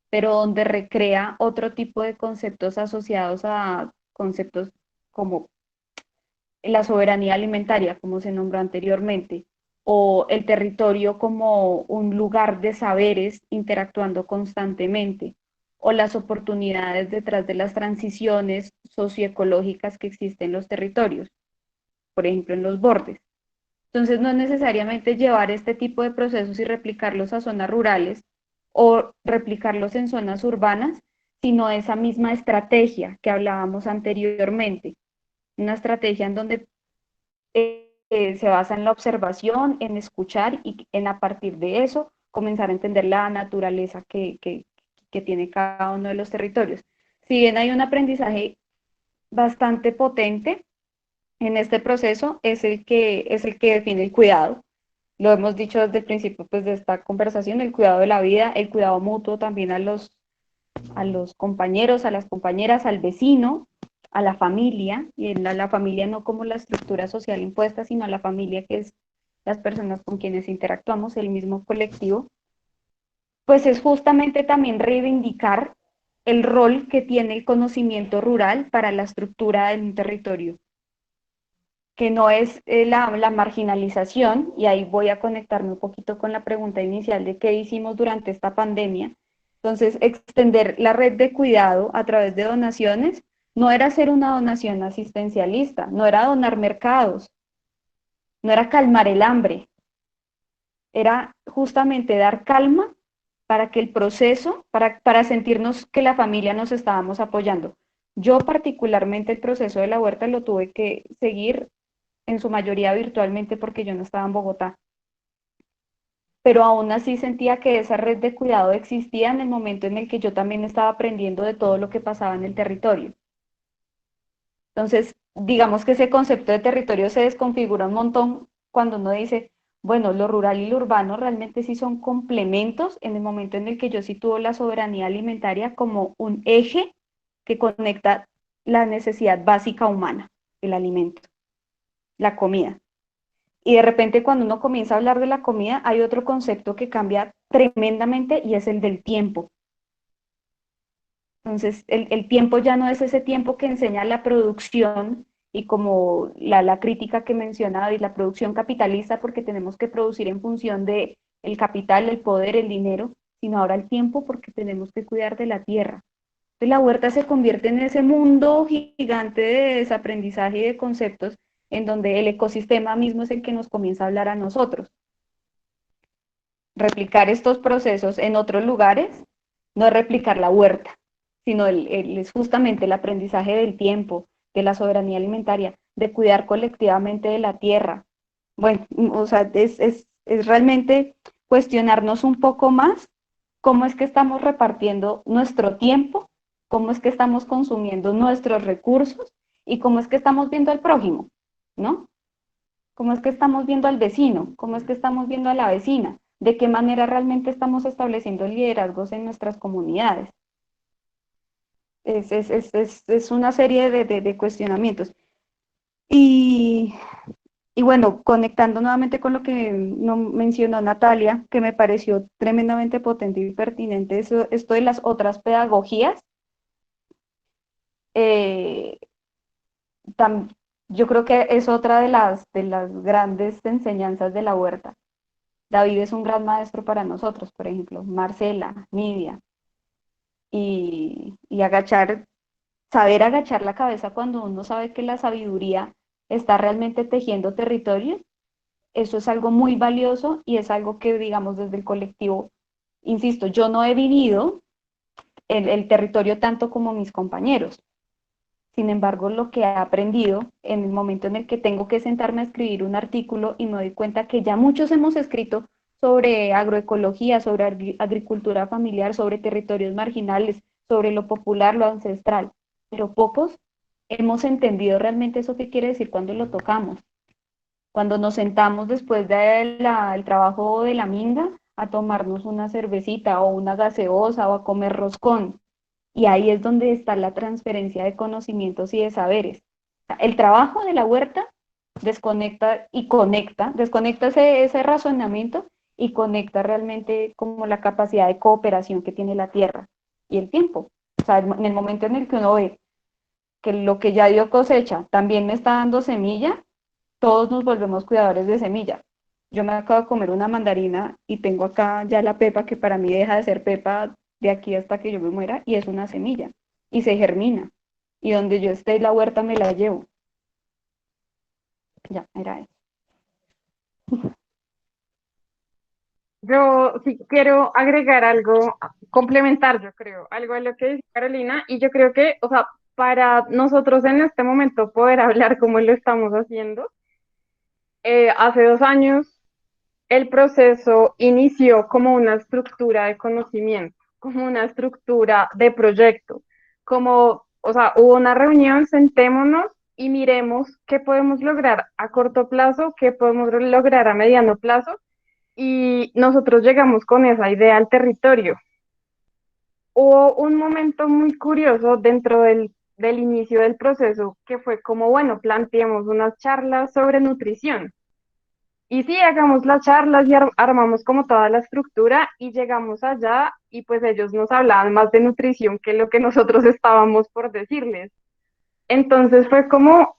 pero donde recrea otro tipo de conceptos asociados a conceptos como la soberanía alimentaria, como se nombró anteriormente, o el territorio como un lugar de saberes interactuando constantemente, o las oportunidades detrás de las transiciones socioecológicas que existen en los territorios, por ejemplo en los bordes. Entonces no es necesariamente llevar este tipo de procesos y replicarlos a zonas rurales o replicarlos en zonas urbanas, sino esa misma estrategia que hablábamos anteriormente, una estrategia en donde se basa en la observación, en escuchar y en a partir de eso comenzar a entender la naturaleza que tiene cada uno de los territorios. Si bien hay un aprendizaje bastante potente en este proceso, es el que define el cuidado. Lo hemos dicho desde el principio pues, de esta conversación, el cuidado de la vida, el cuidado mutuo también a los compañeros, a las compañeras, al vecino, a la familia, y la familia no como la estructura social impuesta, sino a la familia que es las personas con quienes interactuamos, el mismo colectivo, pues es justamente también reivindicar el rol que tiene el conocimiento rural para la estructura de un territorio, que no es la marginalización, y ahí voy a conectarme un poquito con la pregunta inicial de qué hicimos durante esta pandemia. Entonces, extender la red de cuidado a través de donaciones no era hacer una donación asistencialista, no era donar mercados, no era calmar el hambre, era justamente dar calma para que el proceso, para sentirnos que la familia nos estábamos apoyando. Yo particularmente el proceso de la huerta lo tuve que seguir en su mayoría virtualmente porque yo no estaba en Bogotá. Pero aún así sentía que esa red de cuidado existía en el momento en el que yo también estaba aprendiendo de todo lo que pasaba en el territorio. Entonces, digamos que ese concepto de territorio se desconfigura un montón cuando uno dice, bueno, lo rural y lo urbano realmente sí son complementos en el momento en el que yo sitúo la soberanía alimentaria como un eje que conecta la necesidad básica humana, el alimento, la comida. Y de repente cuando uno comienza a hablar de la comida, hay otro concepto que cambia tremendamente y es el del tiempo. Entonces, el tiempo ya no es ese tiempo que enseña la producción y como la crítica que mencionaba y la producción capitalista, porque tenemos que producir en función de el capital, el poder, el dinero, sino ahora el tiempo porque tenemos que cuidar de la tierra. Entonces, la huerta se convierte en ese mundo gigante de desaprendizaje y de conceptos en donde el ecosistema mismo es el que nos comienza a hablar a nosotros. Replicar estos procesos en otros lugares no es replicar la huerta, sino es justamente el aprendizaje del tiempo, de la soberanía alimentaria, de cuidar colectivamente de la tierra. Bueno, o sea, es realmente cuestionarnos un poco más cómo es que estamos repartiendo nuestro tiempo, cómo es que estamos consumiendo nuestros recursos y cómo es que estamos viendo al prójimo, ¿no? Cómo es que estamos viendo al vecino, cómo es que estamos viendo a la vecina, de qué manera realmente estamos estableciendo liderazgos en nuestras comunidades. Es una serie de cuestionamientos. Y bueno, conectando nuevamente con lo que mencionó Natalia, que me pareció tremendamente potente y pertinente, esto de las otras pedagogías, yo creo que es otra de las grandes enseñanzas de la huerta. David es un gran maestro para nosotros, por ejemplo, Marcela, Nidia, y saber agachar la cabeza cuando uno sabe que la sabiduría está realmente tejiendo territorios, eso es algo muy valioso y es algo que, digamos, desde el colectivo, insisto, yo no he vivido el territorio tanto como mis compañeros. Sin embargo, lo que he aprendido en el momento en el que tengo que sentarme a escribir un artículo y me doy cuenta que ya muchos hemos escrito sobre agroecología, sobre agricultura familiar, sobre territorios marginales, sobre lo popular, lo ancestral, pero pocos hemos entendido realmente eso que quiere decir cuando lo tocamos. Cuando nos sentamos después del trabajo de la minga a tomarnos una cervecita o una gaseosa o a comer roscón. Y ahí es donde está la transferencia de conocimientos y de saberes. El trabajo de la huerta desconecta y conecta, desconecta ese razonamiento y conecta realmente como la capacidad de cooperación que tiene la tierra y el tiempo. O sea, en el momento en el que uno ve que lo que ya dio cosecha también me está dando semilla, todos nos volvemos cuidadores de semilla. Yo me acabo de comer una mandarina y tengo acá ya la pepa que para mí deja de ser pepa de aquí hasta que yo me muera y es una semilla y se germina. Y donde yo esté la huerta me la llevo. Ya, era eso. Yo sí quiero agregar algo, complementar, yo creo, algo a lo que dice Carolina, y yo creo que, o sea, para nosotros en este momento poder hablar como lo estamos haciendo, hace 2 años el proceso inició como una estructura de conocimiento, como una estructura de proyecto, como, o sea, hubo una reunión, sentémonos y miremos qué podemos lograr a corto plazo, qué podemos lograr a mediano plazo, y nosotros llegamos con esa idea al territorio. Hubo un momento muy curioso dentro del inicio del proceso que fue como, bueno, planteemos unas charlas sobre nutrición. Y sí, hagamos las charlas y armamos como toda la estructura y llegamos allá y pues ellos nos hablaban más de nutrición que lo que nosotros estábamos por decirles. Entonces fue como,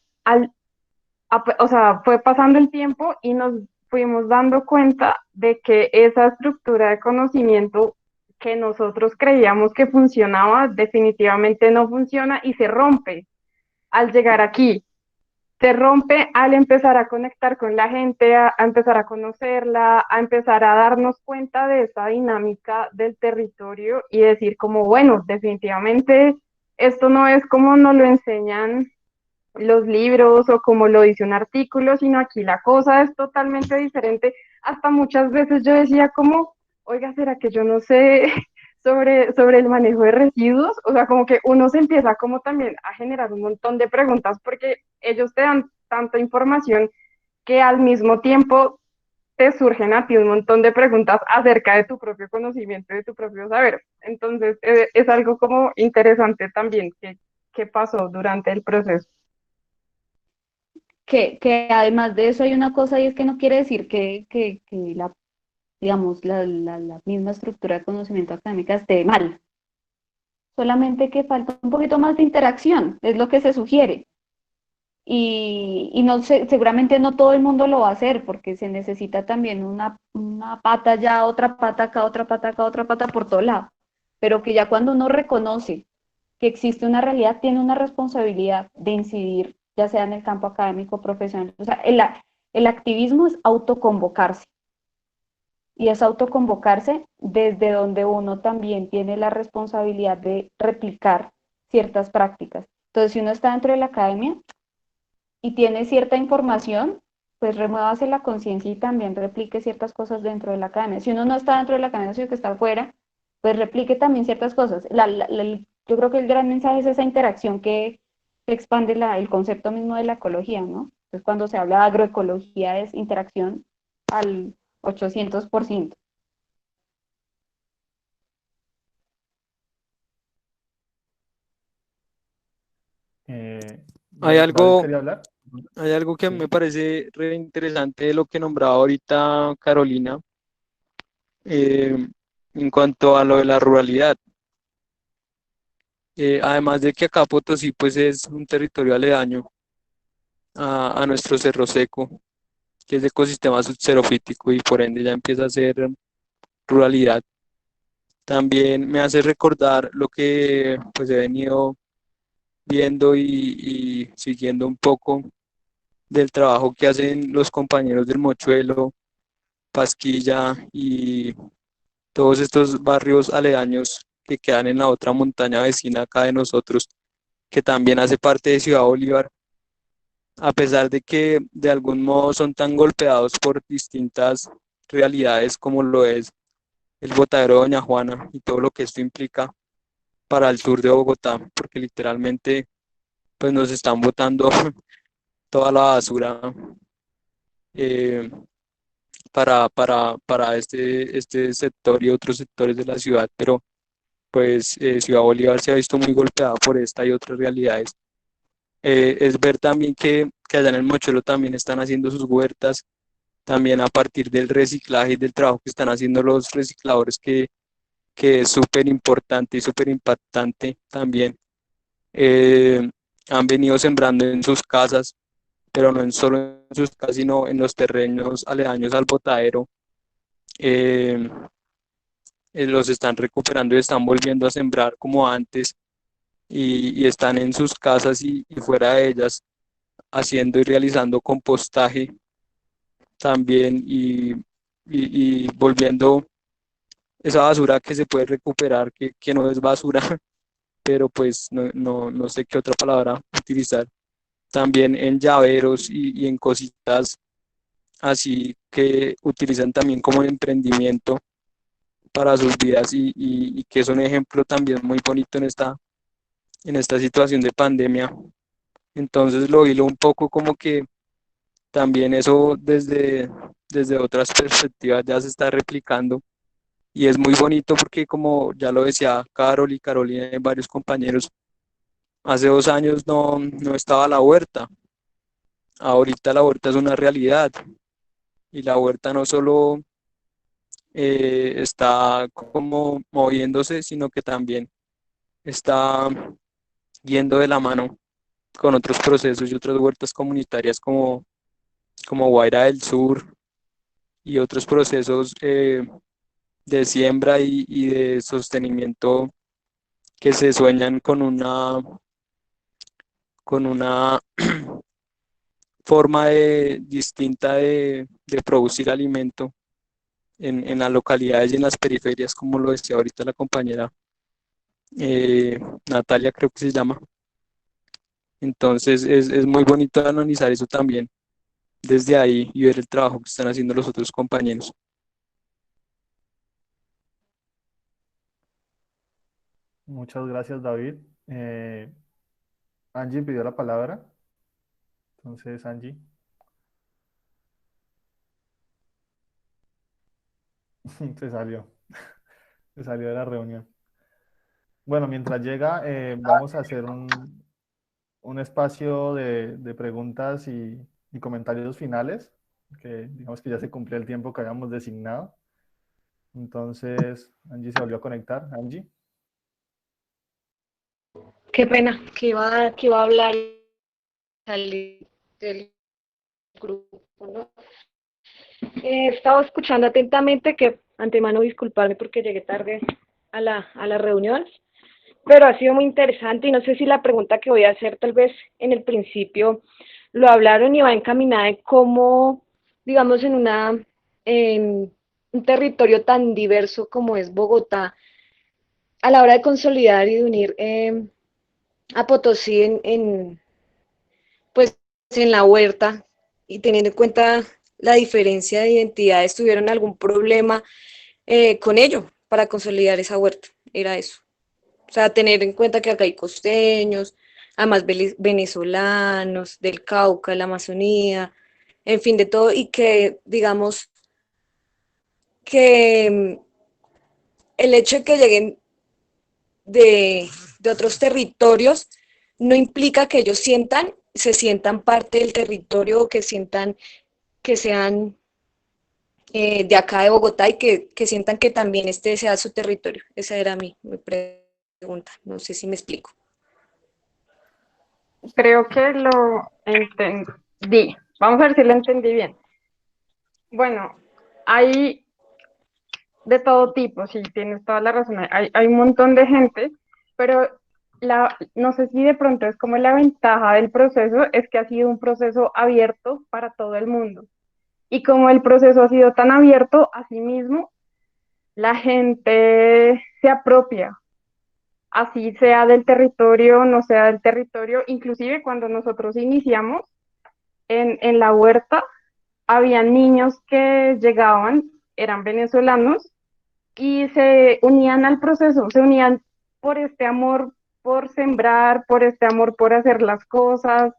o sea, fue pasando el tiempo y nos fuimos dando cuenta de que esa estructura de conocimiento que nosotros creíamos que funcionaba definitivamente no funciona y se rompe al llegar aquí. Se rompe al empezar a conectar con la gente, a empezar a conocerla, a empezar a darnos cuenta de esa dinámica del territorio y decir como, bueno, definitivamente esto no es como nos lo enseñan los libros o como lo dice un artículo, sino aquí la cosa es totalmente diferente. Hasta muchas veces yo decía como, oiga, ¿será que yo no sé sobre el manejo de residuos? O sea, como que uno se empieza como también a generar un montón de preguntas porque ellos te dan tanta información que al mismo tiempo te surgen a ti un montón de preguntas acerca de tu propio conocimiento y de tu propio saber. Entonces, es algo como interesante también que pasó durante el proceso. Que además de eso hay una cosa y es que no quiere decir que la, digamos, la misma estructura de conocimiento académica esté mal, solamente que falta un poquito más de interacción, es lo que se sugiere. Y no sé, seguramente no todo el mundo lo va a hacer porque se necesita también una pata allá, otra pata acá, otra pata acá, otra pata por todo lado. Pero que ya cuando uno reconoce que existe una realidad, tiene una responsabilidad de incidir, ya sea en el campo académico, profesional. O sea, el activismo es autoconvocarse. Y es autoconvocarse desde donde uno también tiene la responsabilidad de replicar ciertas prácticas. Entonces, si uno está dentro de la academia y tiene cierta información, pues remuévase la conciencia y también replique ciertas cosas dentro de la academia. Si uno no está dentro de la academia, sino que está afuera, pues replique también ciertas cosas. Yo creo que el gran mensaje es esa interacción que expande el concepto mismo de la ecología, ¿no? Entonces, cuando se habla de agroecología es interacción al 800%. Hay David algo, quería hablar. hay algo que a mí me Sí. parece re interesante de lo que nombraba ahorita Carolina, eh, en cuanto a lo de la ruralidad. Además de que acá Potosí pues es un territorio aledaño a nuestro Cerro Seco, que es de ecosistema xerofítico y por ende ya empieza a ser ruralidad. También me hace recordar lo que pues he venido viendo y siguiendo un poco del trabajo que hacen los compañeros del Mochuelo, Pasquilla y todos estos barrios aledaños que quedan en la otra montaña vecina acá de nosotros, que también hace parte de Ciudad Bolívar, a pesar de que de algún modo son tan golpeados por distintas realidades como lo es el botadero de Doña Juana y todo lo que esto implica para el sur de Bogotá, porque literalmente pues nos están botando toda la basura eh, para este sector y otros sectores de la ciudad, pero pues Ciudad Bolívar se ha visto muy golpeada por esta y otras realidades. Es ver también que allá en el Mochuelo también están haciendo sus huertas también a partir del reciclaje y del trabajo que están haciendo los recicladores, que es súper importante y súper impactante también. Eh, Han venido sembrando en sus casas, pero no en solo en sus casas, sino en los terrenos aledaños al botadero. Eh, los están recuperando y están volviendo a sembrar como antes y están en sus casas y fuera de ellas haciendo y realizando compostaje también y volviendo esa basura que se puede recuperar, que no es basura, pero pues no sé qué otra palabra utilizar, también en llaveros y en cositas así que utilizan también como emprendimiento para sus vidas y que es un ejemplo también muy bonito en esta situación de pandemia. Entonces lo hilo un poco como que también eso desde otras perspectivas ya se está replicando y es muy bonito porque como ya lo decía Carol y Carolina y varios compañeros, hace 2 años no estaba la huerta, ahorita la huerta es una realidad y la huerta no solo está como moviéndose, sino que también está yendo de la mano con otros procesos y otras huertas comunitarias como Guaira del Sur y otros procesos de siembra y de sostenimiento que se sueñan con una forma distinta de producir alimento en las localidades y en las periferias, como lo decía ahorita la compañera Natalia, creo que se llama. Entonces es muy bonito analizar eso también desde ahí y ver el trabajo que están haciendo los otros compañeros. Muchas gracias, David. Angie pidió la palabra. Entonces, Angie, se salió, se salió de la reunión. Bueno, mientras llega, vamos a hacer un espacio de preguntas y comentarios finales, que digamos que ya se cumplió el tiempo que habíamos designado. Entonces, Angie se volvió a conectar. Angie. Qué pena que iba a hablar y salir del grupo, ¿no? He estado escuchando atentamente, que antemano disculparme porque llegué tarde a la reunión, pero ha sido muy interesante y no sé si la pregunta que voy a hacer tal vez en el principio lo hablaron y va encaminada de cómo, digamos, en un territorio tan diverso como es Bogotá, a la hora de consolidar y de unir a Potosí pues, en la huerta y teniendo en cuenta la diferencia de identidades, ¿tuvieron algún problema con ello para consolidar esa huerta? Era eso. O sea, tener en cuenta que acá hay costeños, además venezolanos, del Cauca, de la Amazonía, en fin, de todo, y que digamos que el hecho de que lleguen de otros territorios no implica que ellos se sientan parte del territorio o que sientan que sean de acá de Bogotá y que sientan que también este sea su territorio. Esa era mi pregunta. No sé si me explico. Creo que lo entendí. Vamos a ver si lo entendí bien. Bueno, hay de todo tipo, sí, tienes toda la razón. Hay un montón de gente, pero no sé si de pronto es como la ventaja del proceso, es que ha sido un proceso abierto para todo el mundo. Y como el proceso ha sido tan abierto, asimismo, la gente se apropia, así sea del territorio, no sea del territorio. Inclusive cuando nosotros iniciamos en la huerta, habían niños que llegaban, eran venezolanos, y se unían al proceso, se unían por este amor por sembrar, por este amor por hacer las cosas,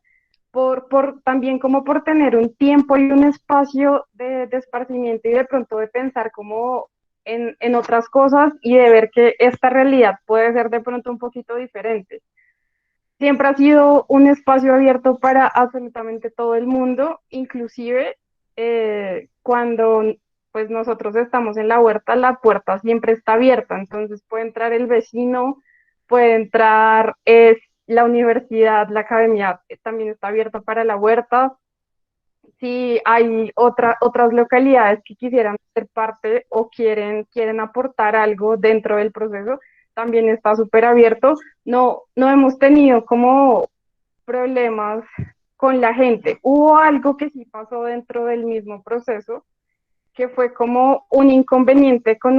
también como por tener un tiempo y un espacio de esparcimiento y de pronto de pensar como en otras cosas y de ver que esta realidad puede ser de pronto un poquito diferente. Siempre ha sido un espacio abierto para absolutamente todo el mundo, inclusive cuando pues nosotros estamos en la huerta, la puerta siempre está abierta, entonces puede entrar el vecino, puede entrar la universidad, la academia también está abierta para la huerta. Si hay otras localidades que quisieran ser parte o quieren aportar algo dentro del proceso, también está súper abierto. No hemos tenido como problemas con la gente. Hubo algo que sí pasó dentro del mismo proceso, que fue como un inconveniente con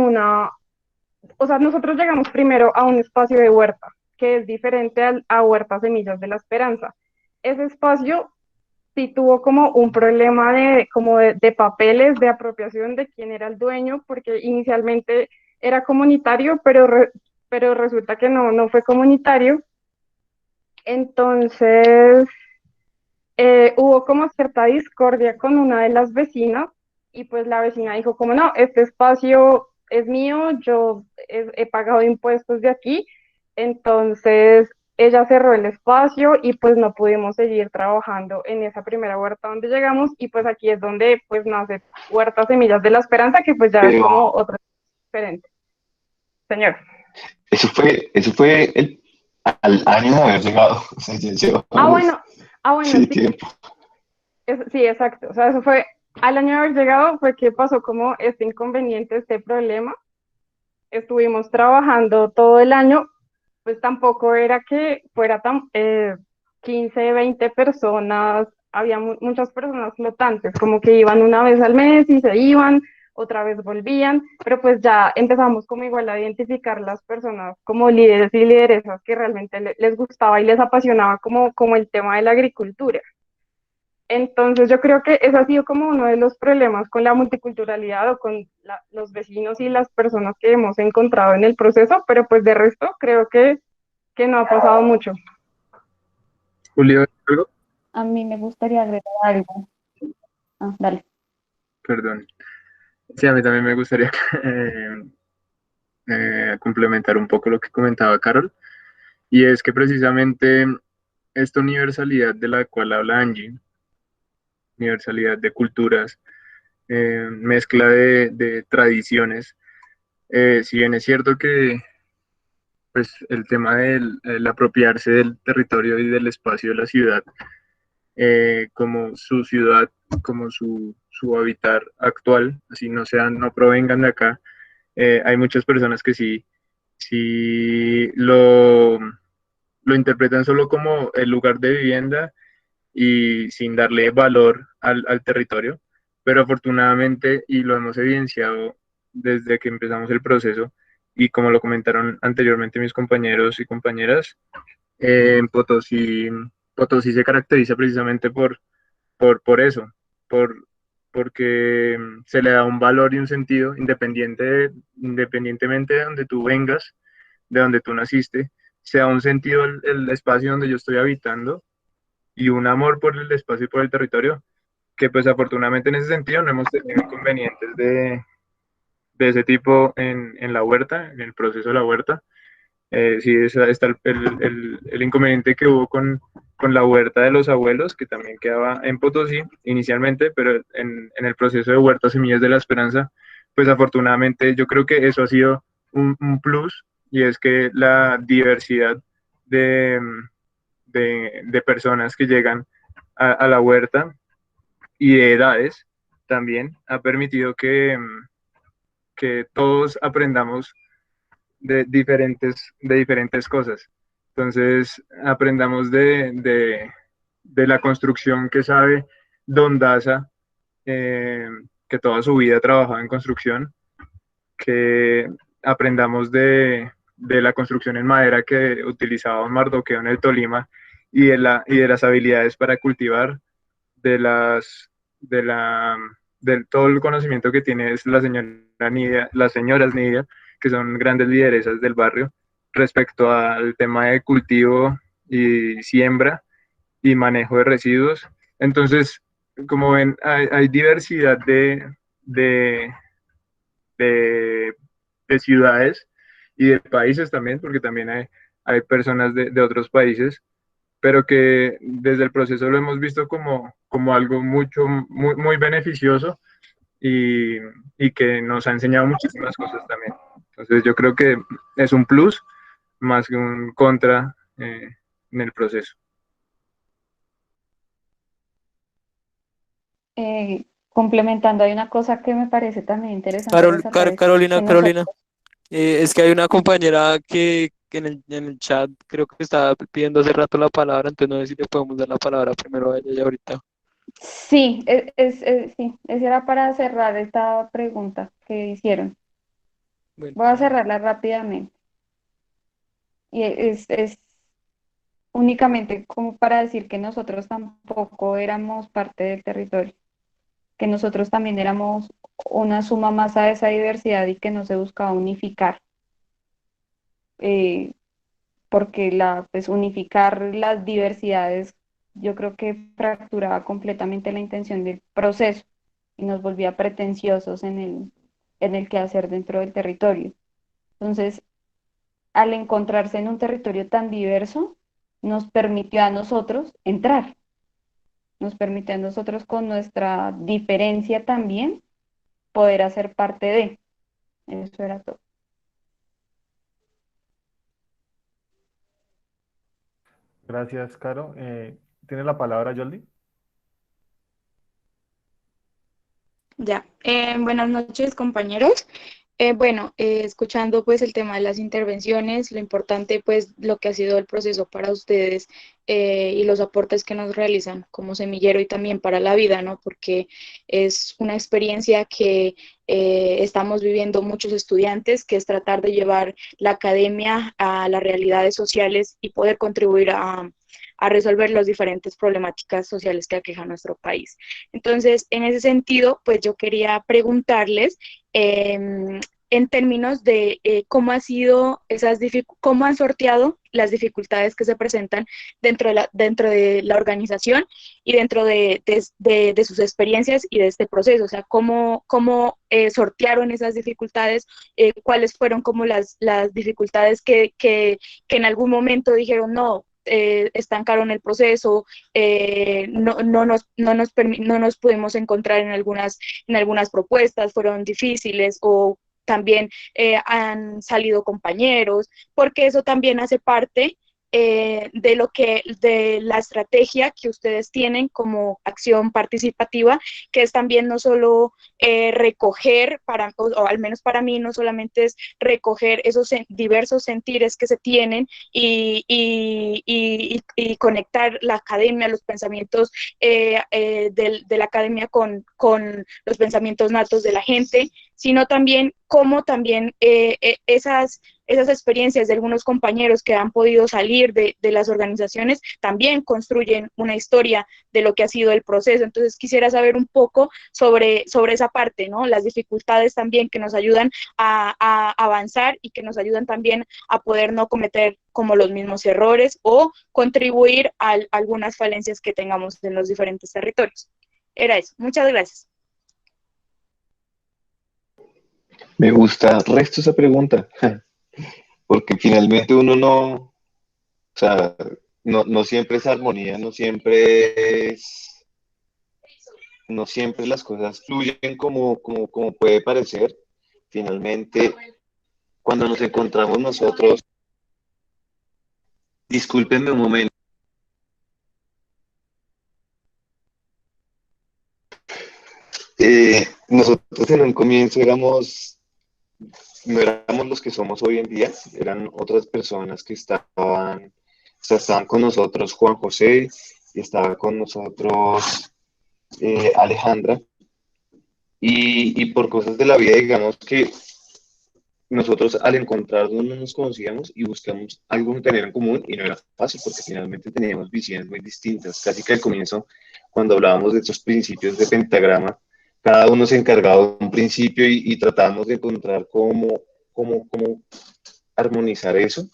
o sea, nosotros llegamos primero a un espacio de huerta, que es diferente a Huerta Semillas de la Esperanza. Ese espacio sí tuvo como un problema de papeles, de apropiación de quién era el dueño, porque inicialmente era comunitario, pero resulta que no fue comunitario. Entonces, hubo como cierta discordia con una de las vecinas y pues la vecina dijo como no, este espacio es mío, yo he pagado impuestos de aquí, entonces ella cerró el espacio y pues no pudimos seguir trabajando en esa primera huerta donde llegamos y pues aquí es donde pues nace Huerta Semillas de la Esperanza, que pues ya es Pero como otro diferente. Señor. eso fue al año de haber llegado. O sea, ya Ah, llevamos, bueno, ah, bueno, sí, sí, tiempo. sí, exacto. O sea, eso fue al año de haber llegado, fue que pasó como este inconveniente, este problema. Estuvimos trabajando todo el año, pues tampoco era que fuera tan 15, 20 personas, había muchas personas flotantes, como que iban una vez al mes y se iban, otra vez volvían, pero pues ya empezamos como igual a identificar las personas como líderes y lideresas que realmente les gustaba y les apasionaba como el tema de la agricultura. Entonces yo creo que ese ha sido como uno de los problemas con la multiculturalidad o con los vecinos y las personas que hemos encontrado en el proceso, pero pues de resto creo que no ha pasado mucho. Julio, ¿algo? A mí me gustaría agregar algo. Ah, dale. Perdón. Sí, a mí también me gustaría complementar un poco lo que comentaba Carol, y es que precisamente esta universalidad de la cual habla Angie, universalidad de culturas, mezcla de tradiciones, si bien es cierto que pues, el tema del el apropiarse del territorio y del espacio de la ciudad como su ciudad, como su hábitat actual, así no sean, no provengan de acá, hay muchas personas que sí lo interpretan solo como el lugar de vivienda y sin darle valor al territorio, pero afortunadamente, y lo hemos evidenciado desde que empezamos el proceso, y como lo comentaron anteriormente mis compañeros y compañeras, en Potosí se caracteriza precisamente por eso, por, porque se le da un valor y un sentido independientemente de donde tú vengas, de donde tú naciste, se da un sentido el espacio donde yo estoy habitando y un amor por el espacio y por el territorio, que pues afortunadamente en ese sentido no hemos tenido inconvenientes de ese tipo en la huerta, en el proceso de la huerta. Sí, está el inconveniente que hubo con la huerta de los abuelos, que también quedaba en Potosí inicialmente, pero en el proceso de Huerta Semillas de la Esperanza, pues afortunadamente yo creo que eso ha sido un plus, y es que la diversidad de, de personas que llegan a la huerta y de edades también ha permitido que todos aprendamos de diferentes cosas. Entonces, aprendamos de la construcción que sabe Don Daza, eh, que toda su vida trabajaba en construcción, que aprendamos de la construcción en madera que utilizaba Don Mardoqueo en el Tolima y de las habilidades para cultivar, de las, de la, del todo el conocimiento que tiene es la señora Nidia, las señoras Nidia, que son grandes lideresas del barrio, respecto al tema de cultivo y siembra y manejo de residuos. Entonces, como ven, hay diversidad de, de, de ciudades y de países también, porque también hay personas de otros países, pero que desde el proceso lo hemos visto como algo muy beneficioso y que nos ha enseñado muchísimas cosas también. Entonces yo creo que es un plus más que un contra en el proceso. Complementando, hay una cosa que me parece también interesante resaltar, es Carolina, que nosotros, es que hay una compañera que en el chat creo que estaba pidiendo hace rato la palabra, entonces no sé si le podemos dar la palabra primero a ella y ahorita. sí, sí, esa era para cerrar esta pregunta que hicieron. Bueno, Voy a cerrarla rápidamente. Y es únicamente como para decir que nosotros tampoco éramos parte del territorio, que nosotros también éramos una suma más a esa diversidad y que no se buscaba unificar, eh, porque pues, unificar las diversidades yo creo que fracturaba completamente la intención del proceso y nos volvía pretenciosos en el quehacer dentro del territorio. Entonces, al encontrarse en un territorio tan diverso, nos permitió a nosotros entrar, nos permitió a nosotros con nuestra diferencia también poder hacer parte de. Eso era todo. Gracias, Caro. ¿Tiene la palabra Yoldi? Ya, buenas noches, compañeros. Escuchando pues el tema de las intervenciones, lo importante pues lo que ha sido el proceso para ustedes y los aportes que nos realizan como semillero y también para la vida, ¿no? Porque es una experiencia que estamos viviendo muchos estudiantes, que es tratar de llevar la academia a las realidades sociales y poder contribuir a resolver las diferentes problemáticas sociales que aquejan nuestro país. Entonces, en ese sentido, pues yo quería preguntarles en términos de cómo ha sido cómo han sorteado las dificultades que se presentan dentro de la organización y dentro de sus experiencias y de este proceso, o sea, cómo sortearon esas dificultades, cuáles fueron como las dificultades que en algún momento dijeron, no, estancaron el proceso, no nos pudimos encontrar en algunas propuestas, fueron difíciles o también han salido compañeros, porque eso también hace parte de la estrategia que ustedes tienen como acción participativa, que es también no solo recoger, o al menos para mí, no solamente es recoger esos diversos sentires que se tienen y conectar la academia, los pensamientos de la academia con los pensamientos natos de la gente, sino también cómo también esas experiencias de algunos compañeros que han podido salir de las organizaciones también construyen una historia de lo que ha sido el proceso. Entonces quisiera saber un poco sobre esa parte, ¿no? Las dificultades también que nos ayudan a avanzar y que nos ayudan también a poder no cometer como los mismos errores o contribuir a algunas falencias que tengamos en los diferentes territorios. Era eso. Muchas gracias. Me gusta resto esa pregunta, porque finalmente uno no, o sea, no siempre es armonía, no siempre las cosas fluyen como puede parecer. Finalmente, cuando nos encontramos nosotros, discúlpenme un momento. Nosotros en un comienzo no éramos los que somos hoy en día, eran otras personas que estaban, o sea, estaban con nosotros Juan José y estaba con nosotros Alejandra, y por cosas de la vida, digamos que nosotros al encontrarnos no nos conocíamos y buscamos algo que tener en común y no era fácil porque finalmente teníamos visiones muy distintas. Casi que al comienzo, cuando hablábamos de estos principios de pentagrama, cada uno se encargaba de un principio y tratábamos de encontrar cómo armonizar eso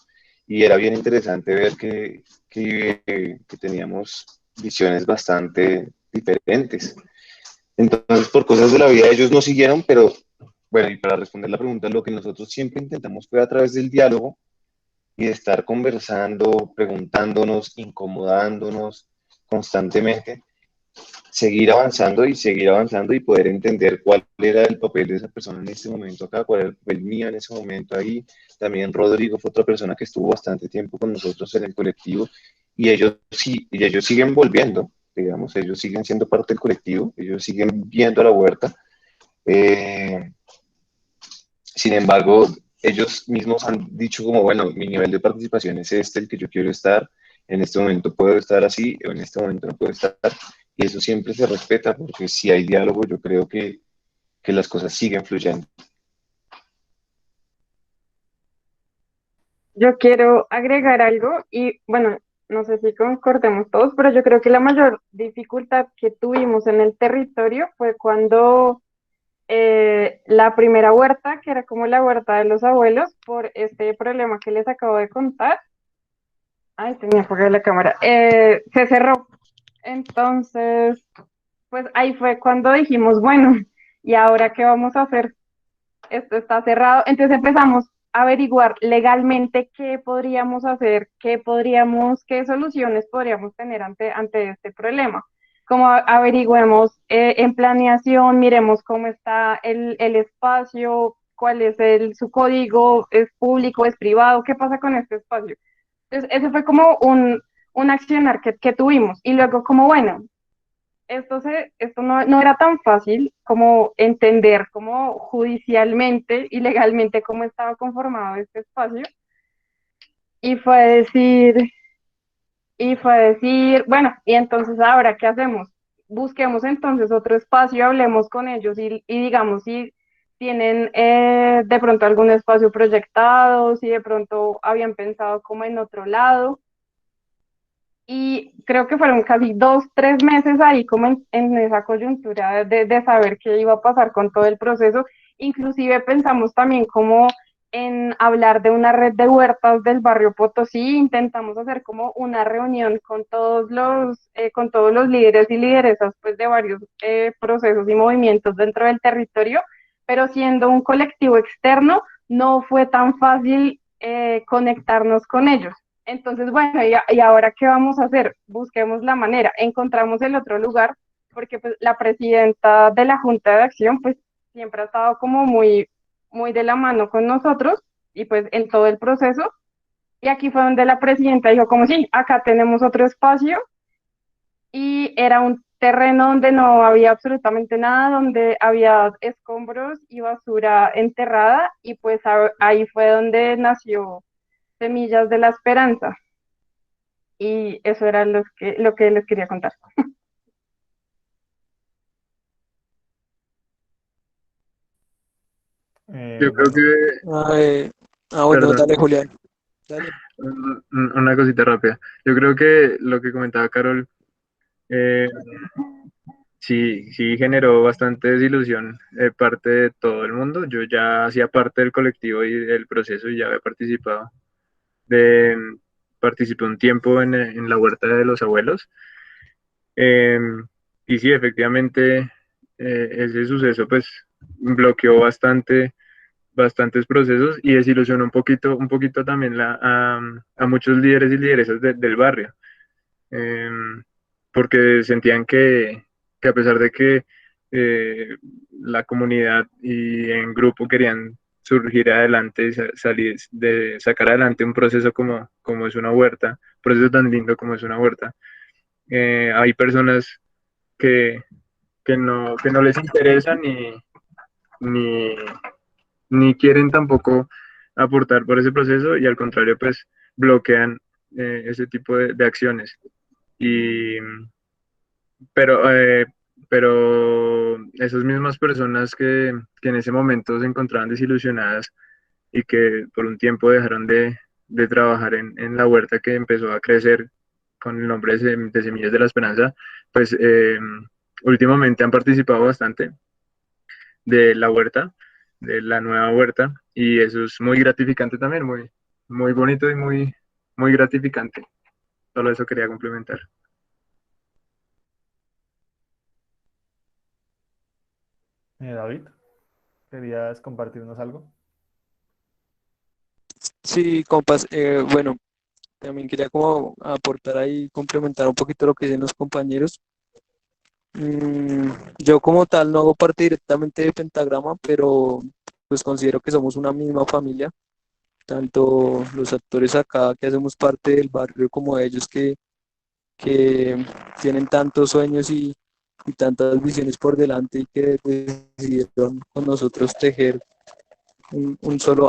y era bien interesante ver que teníamos visiones bastante diferentes. Entonces, por cosas de la vida, ellos no siguieron, pero bueno, y para responder la pregunta, lo que nosotros siempre intentamos fue a través del diálogo y de estar conversando, preguntándonos, incomodándonos constantemente, seguir avanzando y poder entender cuál era el papel de esa persona en este momento acá, cuál era el papel mío en ese momento ahí. También Rodrigo fue otra persona que estuvo bastante tiempo con nosotros en el colectivo y ellos sí, y ellos siguen volviendo, digamos, ellos siguen siendo parte del colectivo, ellos siguen viendo a la huerta. Eh, Sin embargo, ellos mismos han dicho como, bueno, mi nivel de participación es este, el que yo quiero estar, en este momento puedo estar así, o en este momento no puedo estar, y eso siempre se respeta, porque si hay diálogo, yo creo que las cosas siguen fluyendo. Yo quiero agregar algo y bueno, no sé si concordemos todos, pero yo creo que la mayor dificultad que tuvimos en el territorio fue cuando la primera huerta, que era como la huerta de los abuelos, por este problema que les acabo de contar, ay, tenía apagada la cámara, se cerró. Entonces, pues ahí fue cuando dijimos, bueno, ¿y ahora qué vamos a hacer? Esto está cerrado. Entonces empezamos a averiguar legalmente qué podríamos hacer, qué soluciones podríamos tener ante este problema. Como averigüemos en planeación, miremos cómo está el espacio, cuál es su código, es público, es privado, qué pasa con este espacio. Entonces, ese fue como un accionar que tuvimos. Y luego, como bueno, esto no era tan fácil como entender como judicialmente y legalmente cómo estaba conformado este espacio. Y fue decir, bueno, y entonces ahora, ¿qué hacemos? Busquemos entonces otro espacio, hablemos con ellos y digamos si tienen de pronto algún espacio proyectado, si de pronto habían pensado como en otro lado. Y creo que fueron casi 2, 3 meses ahí como en esa coyuntura de saber qué iba a pasar con todo el proceso. Inclusive pensamos también como en hablar de una red de huertas del barrio Potosí, intentamos hacer como una reunión con todos los líderes y lideresas pues, de varios procesos y movimientos dentro del territorio, pero siendo un colectivo externo, no fue tan fácil conectarnos con ellos. Entonces, bueno, ¿y ahora qué vamos a hacer? Busquemos la manera. Encontramos el otro lugar porque pues, la presidenta de la Junta de Acción pues siempre ha estado como muy de la mano con nosotros y pues en todo el proceso. Y aquí fue donde la presidenta dijo como sí, acá tenemos otro espacio y era un terreno donde no había absolutamente nada, donde había escombros y basura enterrada y pues ahí fue donde nació Semillas de la Esperanza. Y eso era lo que les quería contar. Yo creo Bueno, que, Bueno, perdón, dale, Julián. Dale. una cosita rápida. Yo creo que lo que comentaba Carol, eh, sí generó bastante desilusión parte de todo el mundo. Yo ya hacía parte del colectivo y del proceso y ya había participado. De, Participé un tiempo en la huerta de los abuelos. Eh, y sí, efectivamente, ese suceso pues bloqueó bastantes procesos y desilusionó un poquito también a muchos líderes y lideresas del barrio, eh, porque sentían que a pesar de que la comunidad y en grupo querían surgir adelante y sacar adelante un proceso como es una huerta, un proceso tan lindo como es una huerta, hay personas que, que no les interesa ni, ni quieren tampoco aportar por ese proceso y al contrario, pues bloquean ese tipo de acciones. Y, pero, pero esas mismas personas que en ese momento se encontraban desilusionadas y que por un tiempo dejaron de trabajar en la huerta que empezó a crecer con el nombre de Semillas de la Esperanza, pues últimamente han participado bastante de la huerta, de la nueva huerta, y eso es muy gratificante también, muy bonito y muy gratificante. Solo eso quería complementar. David, ¿querías compartirnos algo? Sí, compas, bueno, también quería como aportar ahí, complementar un poquito lo que dicen los compañeros. Mm, yo como tal no hago parte directamente de Pentagrama, pero pues considero que somos una misma familia, tanto los actores acá que hacemos parte del barrio como ellos que tienen tantos sueños y tantas visiones por delante y que decidieron con nosotros tejer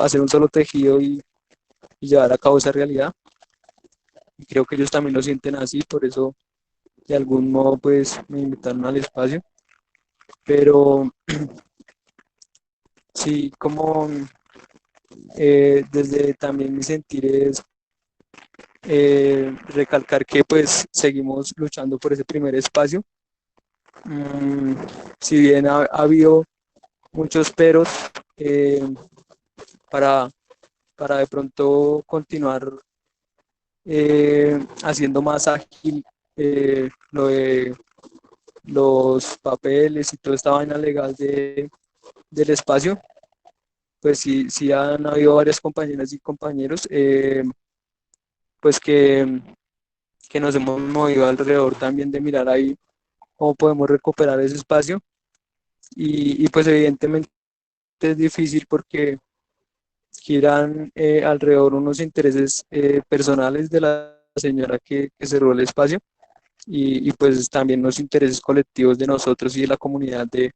hacer un solo tejido y llevar a cabo esa realidad. Y creo que ellos también lo sienten así, por eso de algún modo pues me invitaron al espacio. Pero sí, como desde también mi sentir es recalcar que pues seguimos luchando por ese primer espacio. Mm, si bien ha habido muchos peros eh, para, para de pronto continuar haciendo más ágil lo de los papeles y toda esta vaina legal del espacio, pues sí, sí han habido varias compañeras y compañeros pues que nos hemos movido alrededor también de mirar ahí cómo podemos recuperar ese espacio y pues evidentemente es difícil porque giran alrededor unos intereses personales de la señora que cerró el espacio y pues también los intereses colectivos de nosotros y de la comunidad de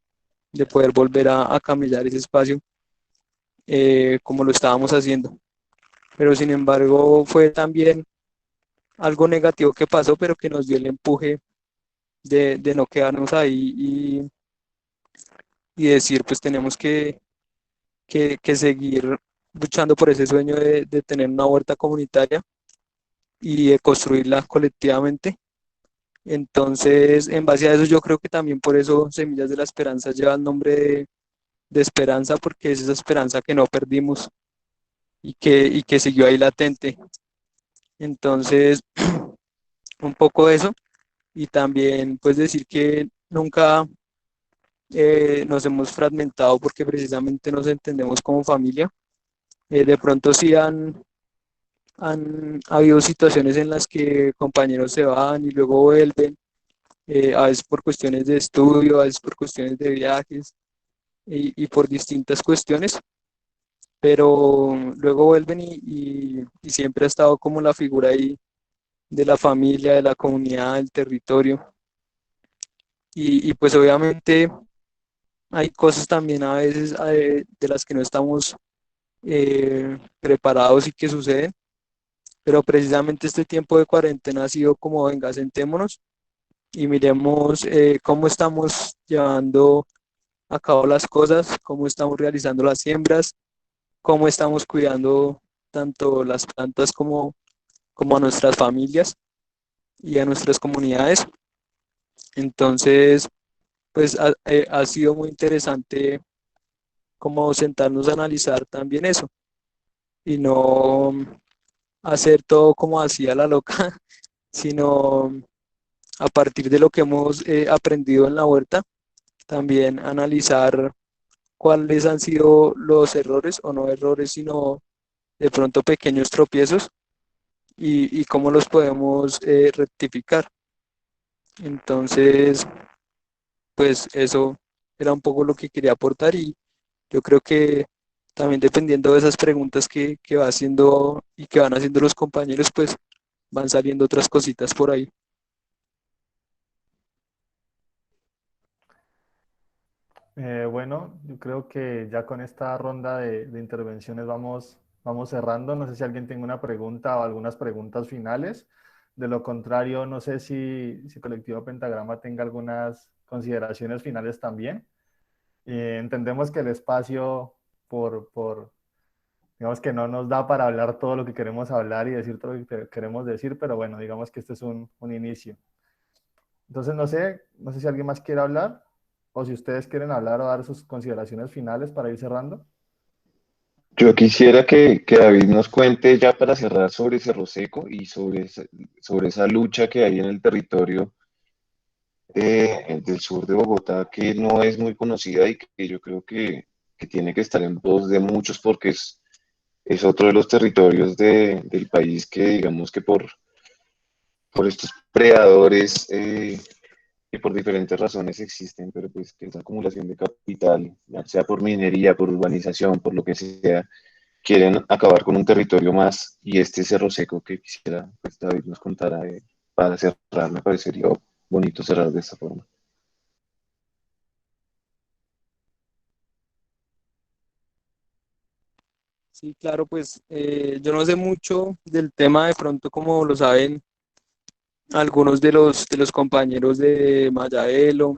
poder volver a camellar ese espacio como lo estábamos haciendo. Pero sin embargo fue también algo negativo que pasó, pero que nos dio el empuje de no quedarnos ahí y decir, pues tenemos que seguir luchando por ese sueño de tener una huerta comunitaria y de construirla colectivamente. Entonces, en base a eso, yo creo que también por eso Semillas de la Esperanza lleva el nombre de esperanza, porque es esa esperanza que no perdimos y que siguió ahí latente. Entonces, un poco eso y también pues decir que nunca nos hemos fragmentado porque precisamente nos entendemos como familia. De pronto sí han habido situaciones en las que compañeros se van y luego vuelven, a veces por cuestiones de estudio, a veces por cuestiones de viajes y por distintas cuestiones, pero luego vuelven y siempre ha estado como la figura ahí de la familia, de la comunidad, del territorio. Y pues obviamente hay cosas también a veces de las que no estamos preparados y que suceden, pero precisamente este tiempo de cuarentena ha sido como, venga, sentémonos y miremos cómo estamos llevando a cabo las cosas, cómo estamos realizando las siembras, cómo estamos cuidando tanto las plantas como a nuestras familias y a nuestras comunidades. Entonces, pues ha sido muy interesante como sentarnos a analizar también eso y no hacer todo como hacía la loca, sino a partir de lo que hemos aprendido en la huerta, también analizar cuáles han sido los errores o no errores, sino de pronto pequeños tropiezos y cómo los podemos rectificar. Entonces, pues eso era un poco lo que quería aportar y yo creo que también dependiendo de esas preguntas que va haciendo y que van haciendo los compañeros, pues van saliendo otras cositas por ahí. Bueno, yo creo que ya con esta ronda de intervenciones vamos cerrando. No sé si alguien tiene una pregunta o algunas preguntas finales. De lo contrario, no sé si Colectivo Pentagrama tenga algunas consideraciones finales también. Entendemos que el espacio, digamos que no nos da para hablar todo lo que queremos hablar y decir todo lo que queremos decir, pero bueno, digamos que este es un inicio. Entonces, no sé si alguien más quiere hablar o si ustedes quieren hablar o dar sus consideraciones finales para ir cerrando. Yo quisiera que David nos cuente ya para cerrar sobre Cerro Seco y sobre esa lucha que hay en el territorio del sur de Bogotá, que no es muy conocida y que yo creo que tiene que estar en voz de muchos porque es otro de los territorios del país que digamos que por estos predadores que por diferentes razones existen, pero pues que esa acumulación de capital, ya sea por minería, por urbanización, por lo que sea, quieren acabar con un territorio más y este Cerro Seco que quisiera pues, David nos contara para cerrar, me parecería bonito cerrar de esta forma. Sí, claro, pues yo no sé mucho del tema, de pronto como lo saben algunos de los compañeros de Mayadelo,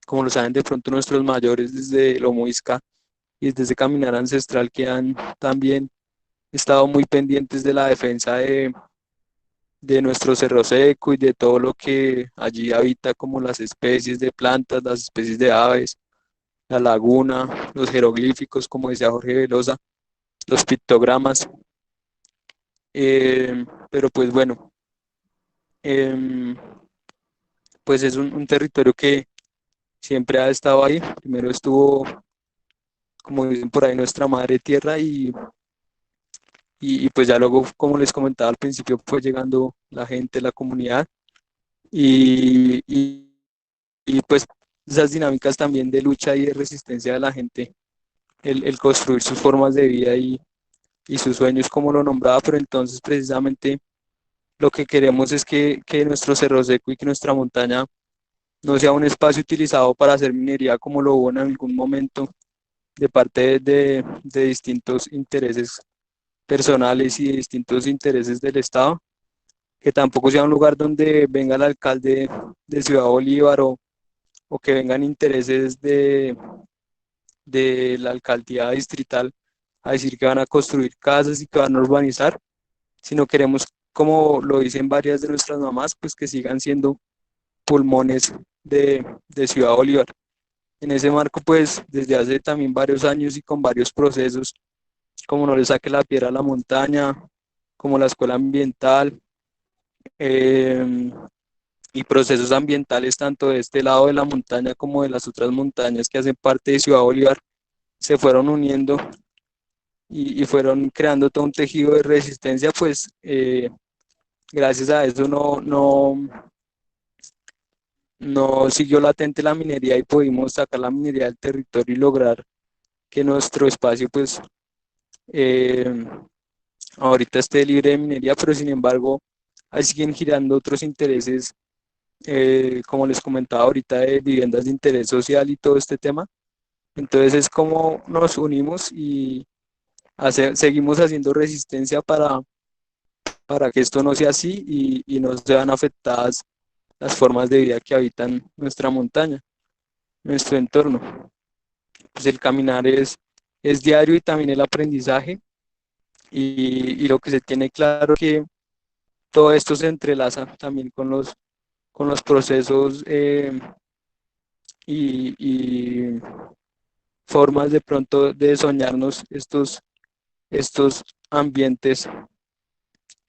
como lo saben de pronto nuestros mayores desde Lomoisca y desde ese caminar ancestral que han también estado muy pendientes de la defensa de nuestro Cerro Seco y de todo lo que allí habita, como las especies de plantas, las especies de aves, la laguna, los jeroglíficos, como decía Jorge Velosa, los pictogramas. Pero pues bueno, em, pues es un territorio que siempre ha estado ahí. Primero estuvo, como dicen por ahí, nuestra madre tierra y pues ya luego, como les comentaba al principio, fue llegando la gente, la comunidad y, y, y, pues esas dinámicas también de lucha y de resistencia de la gente, el construir sus formas de vida y sus sueños, como lo nombraba, pero entonces precisamente lo que queremos es que nuestro Cerro Seco y que nuestra montaña no sea un espacio utilizado para hacer minería como lo hubo en algún momento de parte de distintos intereses personales y de distintos intereses del Estado, que tampoco sea un lugar donde venga el alcalde de Ciudad Bolívar o que vengan intereses de la alcaldía distrital a decir que van a construir casas y que van a urbanizar, sino queremos, como lo dicen varias de nuestras mamás, pues que sigan siendo pulmones de Ciudad Bolívar. En ese marco, pues desde hace también varios años y con varios procesos, como No le saque la piedra a la montaña, como la escuela ambiental, eh, y procesos ambientales tanto de este lado de la montaña como de las otras montañas que hacen parte de Ciudad Bolívar, se fueron uniendo y fueron creando todo un tejido de resistencia, pues gracias a eso no siguió latente la minería y pudimos sacar la minería del territorio y lograr que nuestro espacio pues eh, ahorita esté libre de minería, pero sin embargo ahí siguen girando otros intereses, como les comentaba ahorita, de viviendas de interés social y todo este tema. Entonces es como nos unimos y seguimos haciendo resistencia para que esto no sea así y no sean afectadas las formas de vida que habitan nuestra montaña, nuestro entorno. Pues el caminar es diario y también el aprendizaje y lo que se tiene claro es que todo esto se entrelaza también con los procesos y formas de pronto de soñarnos estos ambientes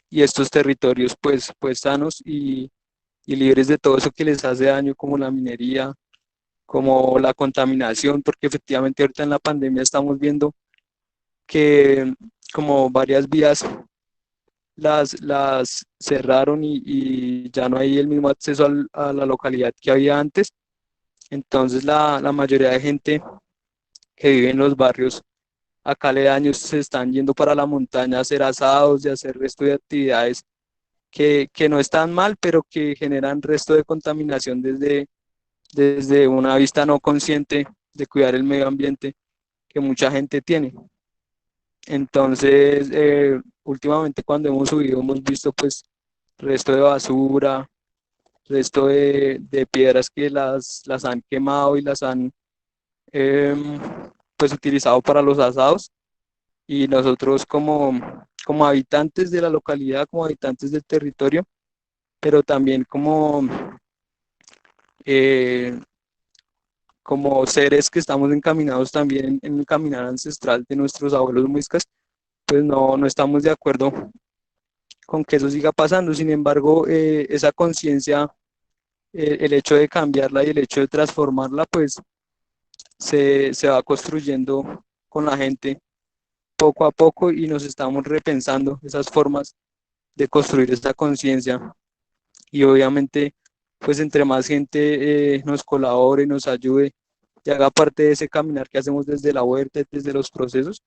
y estos territorios pues sanos y libres de todo eso que les hace daño, como la minería, como la contaminación, porque efectivamente ahorita en la pandemia estamos viendo que como varias vías las cerraron y ya no hay el mismo acceso a la localidad que había antes. Entonces la mayoría de gente que vive en los barrios acá aledaños se están yendo para la montaña a hacer asados y a hacer resto de actividades que no están mal, pero que generan resto de contaminación desde una vista no consciente de cuidar el medio ambiente que mucha gente tiene. Entonces, últimamente cuando hemos subido hemos visto pues resto de basura, resto de piedras que las han quemado y las han em, pues utilizado para los asados y nosotros como habitantes de la localidad, como habitantes del territorio, pero también eh, como seres que estamos encaminados también en el caminar ancestral de nuestros abuelos muiscas, pues no estamos de acuerdo con que eso siga pasando. Sin embargo, esa conciencia, el hecho de cambiarla y el hecho de transformarla, pues se va construyendo con la gente poco a poco y nos estamos repensando esas formas de construir esta conciencia. Y obviamente, pues entre más gente nos colabore, nos ayude y haga parte de ese caminar que hacemos desde la huerta, desde los procesos,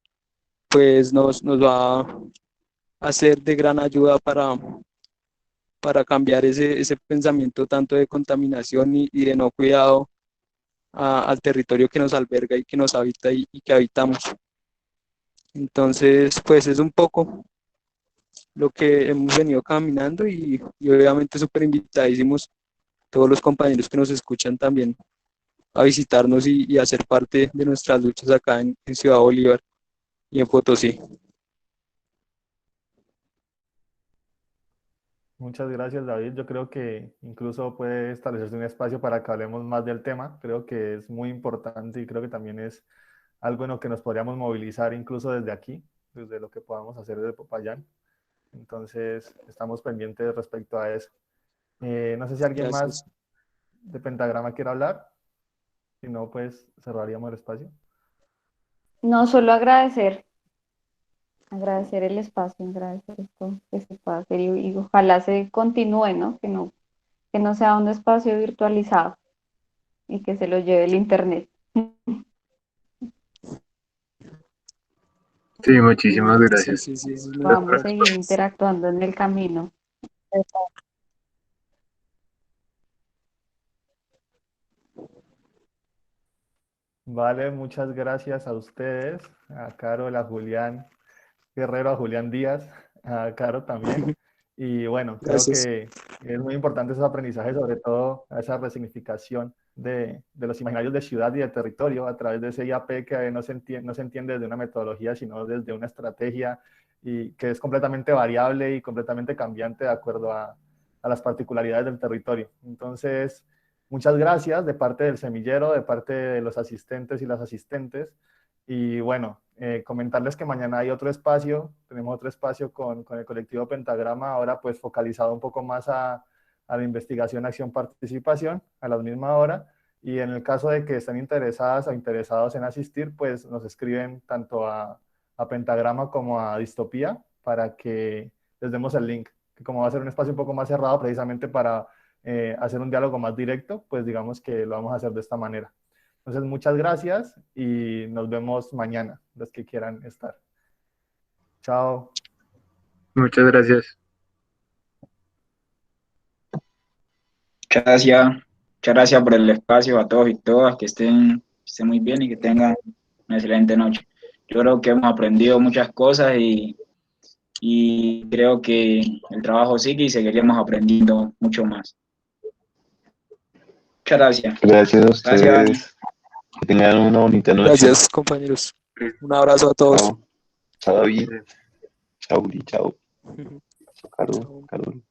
pues nos va a ser de gran ayuda para cambiar ese pensamiento tanto de contaminación y de no cuidado al territorio que nos alberga y que nos habita y que habitamos. Entonces, pues es un poco lo que hemos venido caminando y obviamente súper invitadísimos todos los compañeros que nos escuchan también a visitarnos y a ser parte de nuestras luchas acá en Ciudad Bolívar y en Potosí. Muchas gracias, David. Yo creo que incluso puede establecerse un espacio para que hablemos más del tema. Creo que es muy importante y creo que también es algo en lo que nos podríamos movilizar incluso desde aquí, desde lo que podamos hacer desde Popayán. Entonces, estamos pendientes respecto a eso. No sé si alguien Gracias. más de Pentagrama quiere hablar. Si no, pues cerraríamos el espacio. No, solo agradecer el espacio, agradecer esto que se pueda hacer y ojalá se continúe, ¿no? Que no sea un espacio virtualizado y que se lo lleve el internet. Sí, muchísimas Sí, gracias. sí, sí, es muy Podamos importante. seguir interactuando en el camino. Vale, muchas gracias a ustedes, a Carol, a Julián Guerrero, a Julián Díaz, a Caro también. Y bueno, creo Gracias. que es muy importante esos aprendizajes, sobre todo a esa resignificación de los imaginarios de ciudad y de territorio a través de ese IAP que no se entiende desde una metodología, sino desde una estrategia y que es completamente variable y completamente cambiante de acuerdo a las particularidades del territorio. Entonces, muchas gracias de parte del semillero, de parte de los asistentes y las asistentes. Y bueno, comentarles que mañana hay otro espacio, tenemos otro espacio con el colectivo Pentagrama, ahora pues focalizado un poco más a la investigación, acción, participación, a la misma hora. Y en el caso de que estén interesadas o interesados en asistir, pues nos escriben tanto a Pentagrama como a Distopía para que les demos el link, que como va a ser un espacio un poco más cerrado precisamente para hacer un diálogo más directo, pues digamos que lo vamos a hacer de esta manera. Entonces, muchas gracias y nos vemos mañana, los que quieran estar. Chao. Muchas gracias. Muchas gracias por el espacio a todos y todas, que estén muy bien y que tengan una excelente noche. Yo creo que hemos aprendido muchas cosas y creo que el trabajo sigue y seguiremos aprendiendo mucho más. Muchas gracias. Gracias a Gracias, Dani. ustedes. Que tengan una bonita noche. Gracias, compañeros. Un abrazo a todos. Chao. Chao, David. Chao, Uri. Chao. Chao, Carol.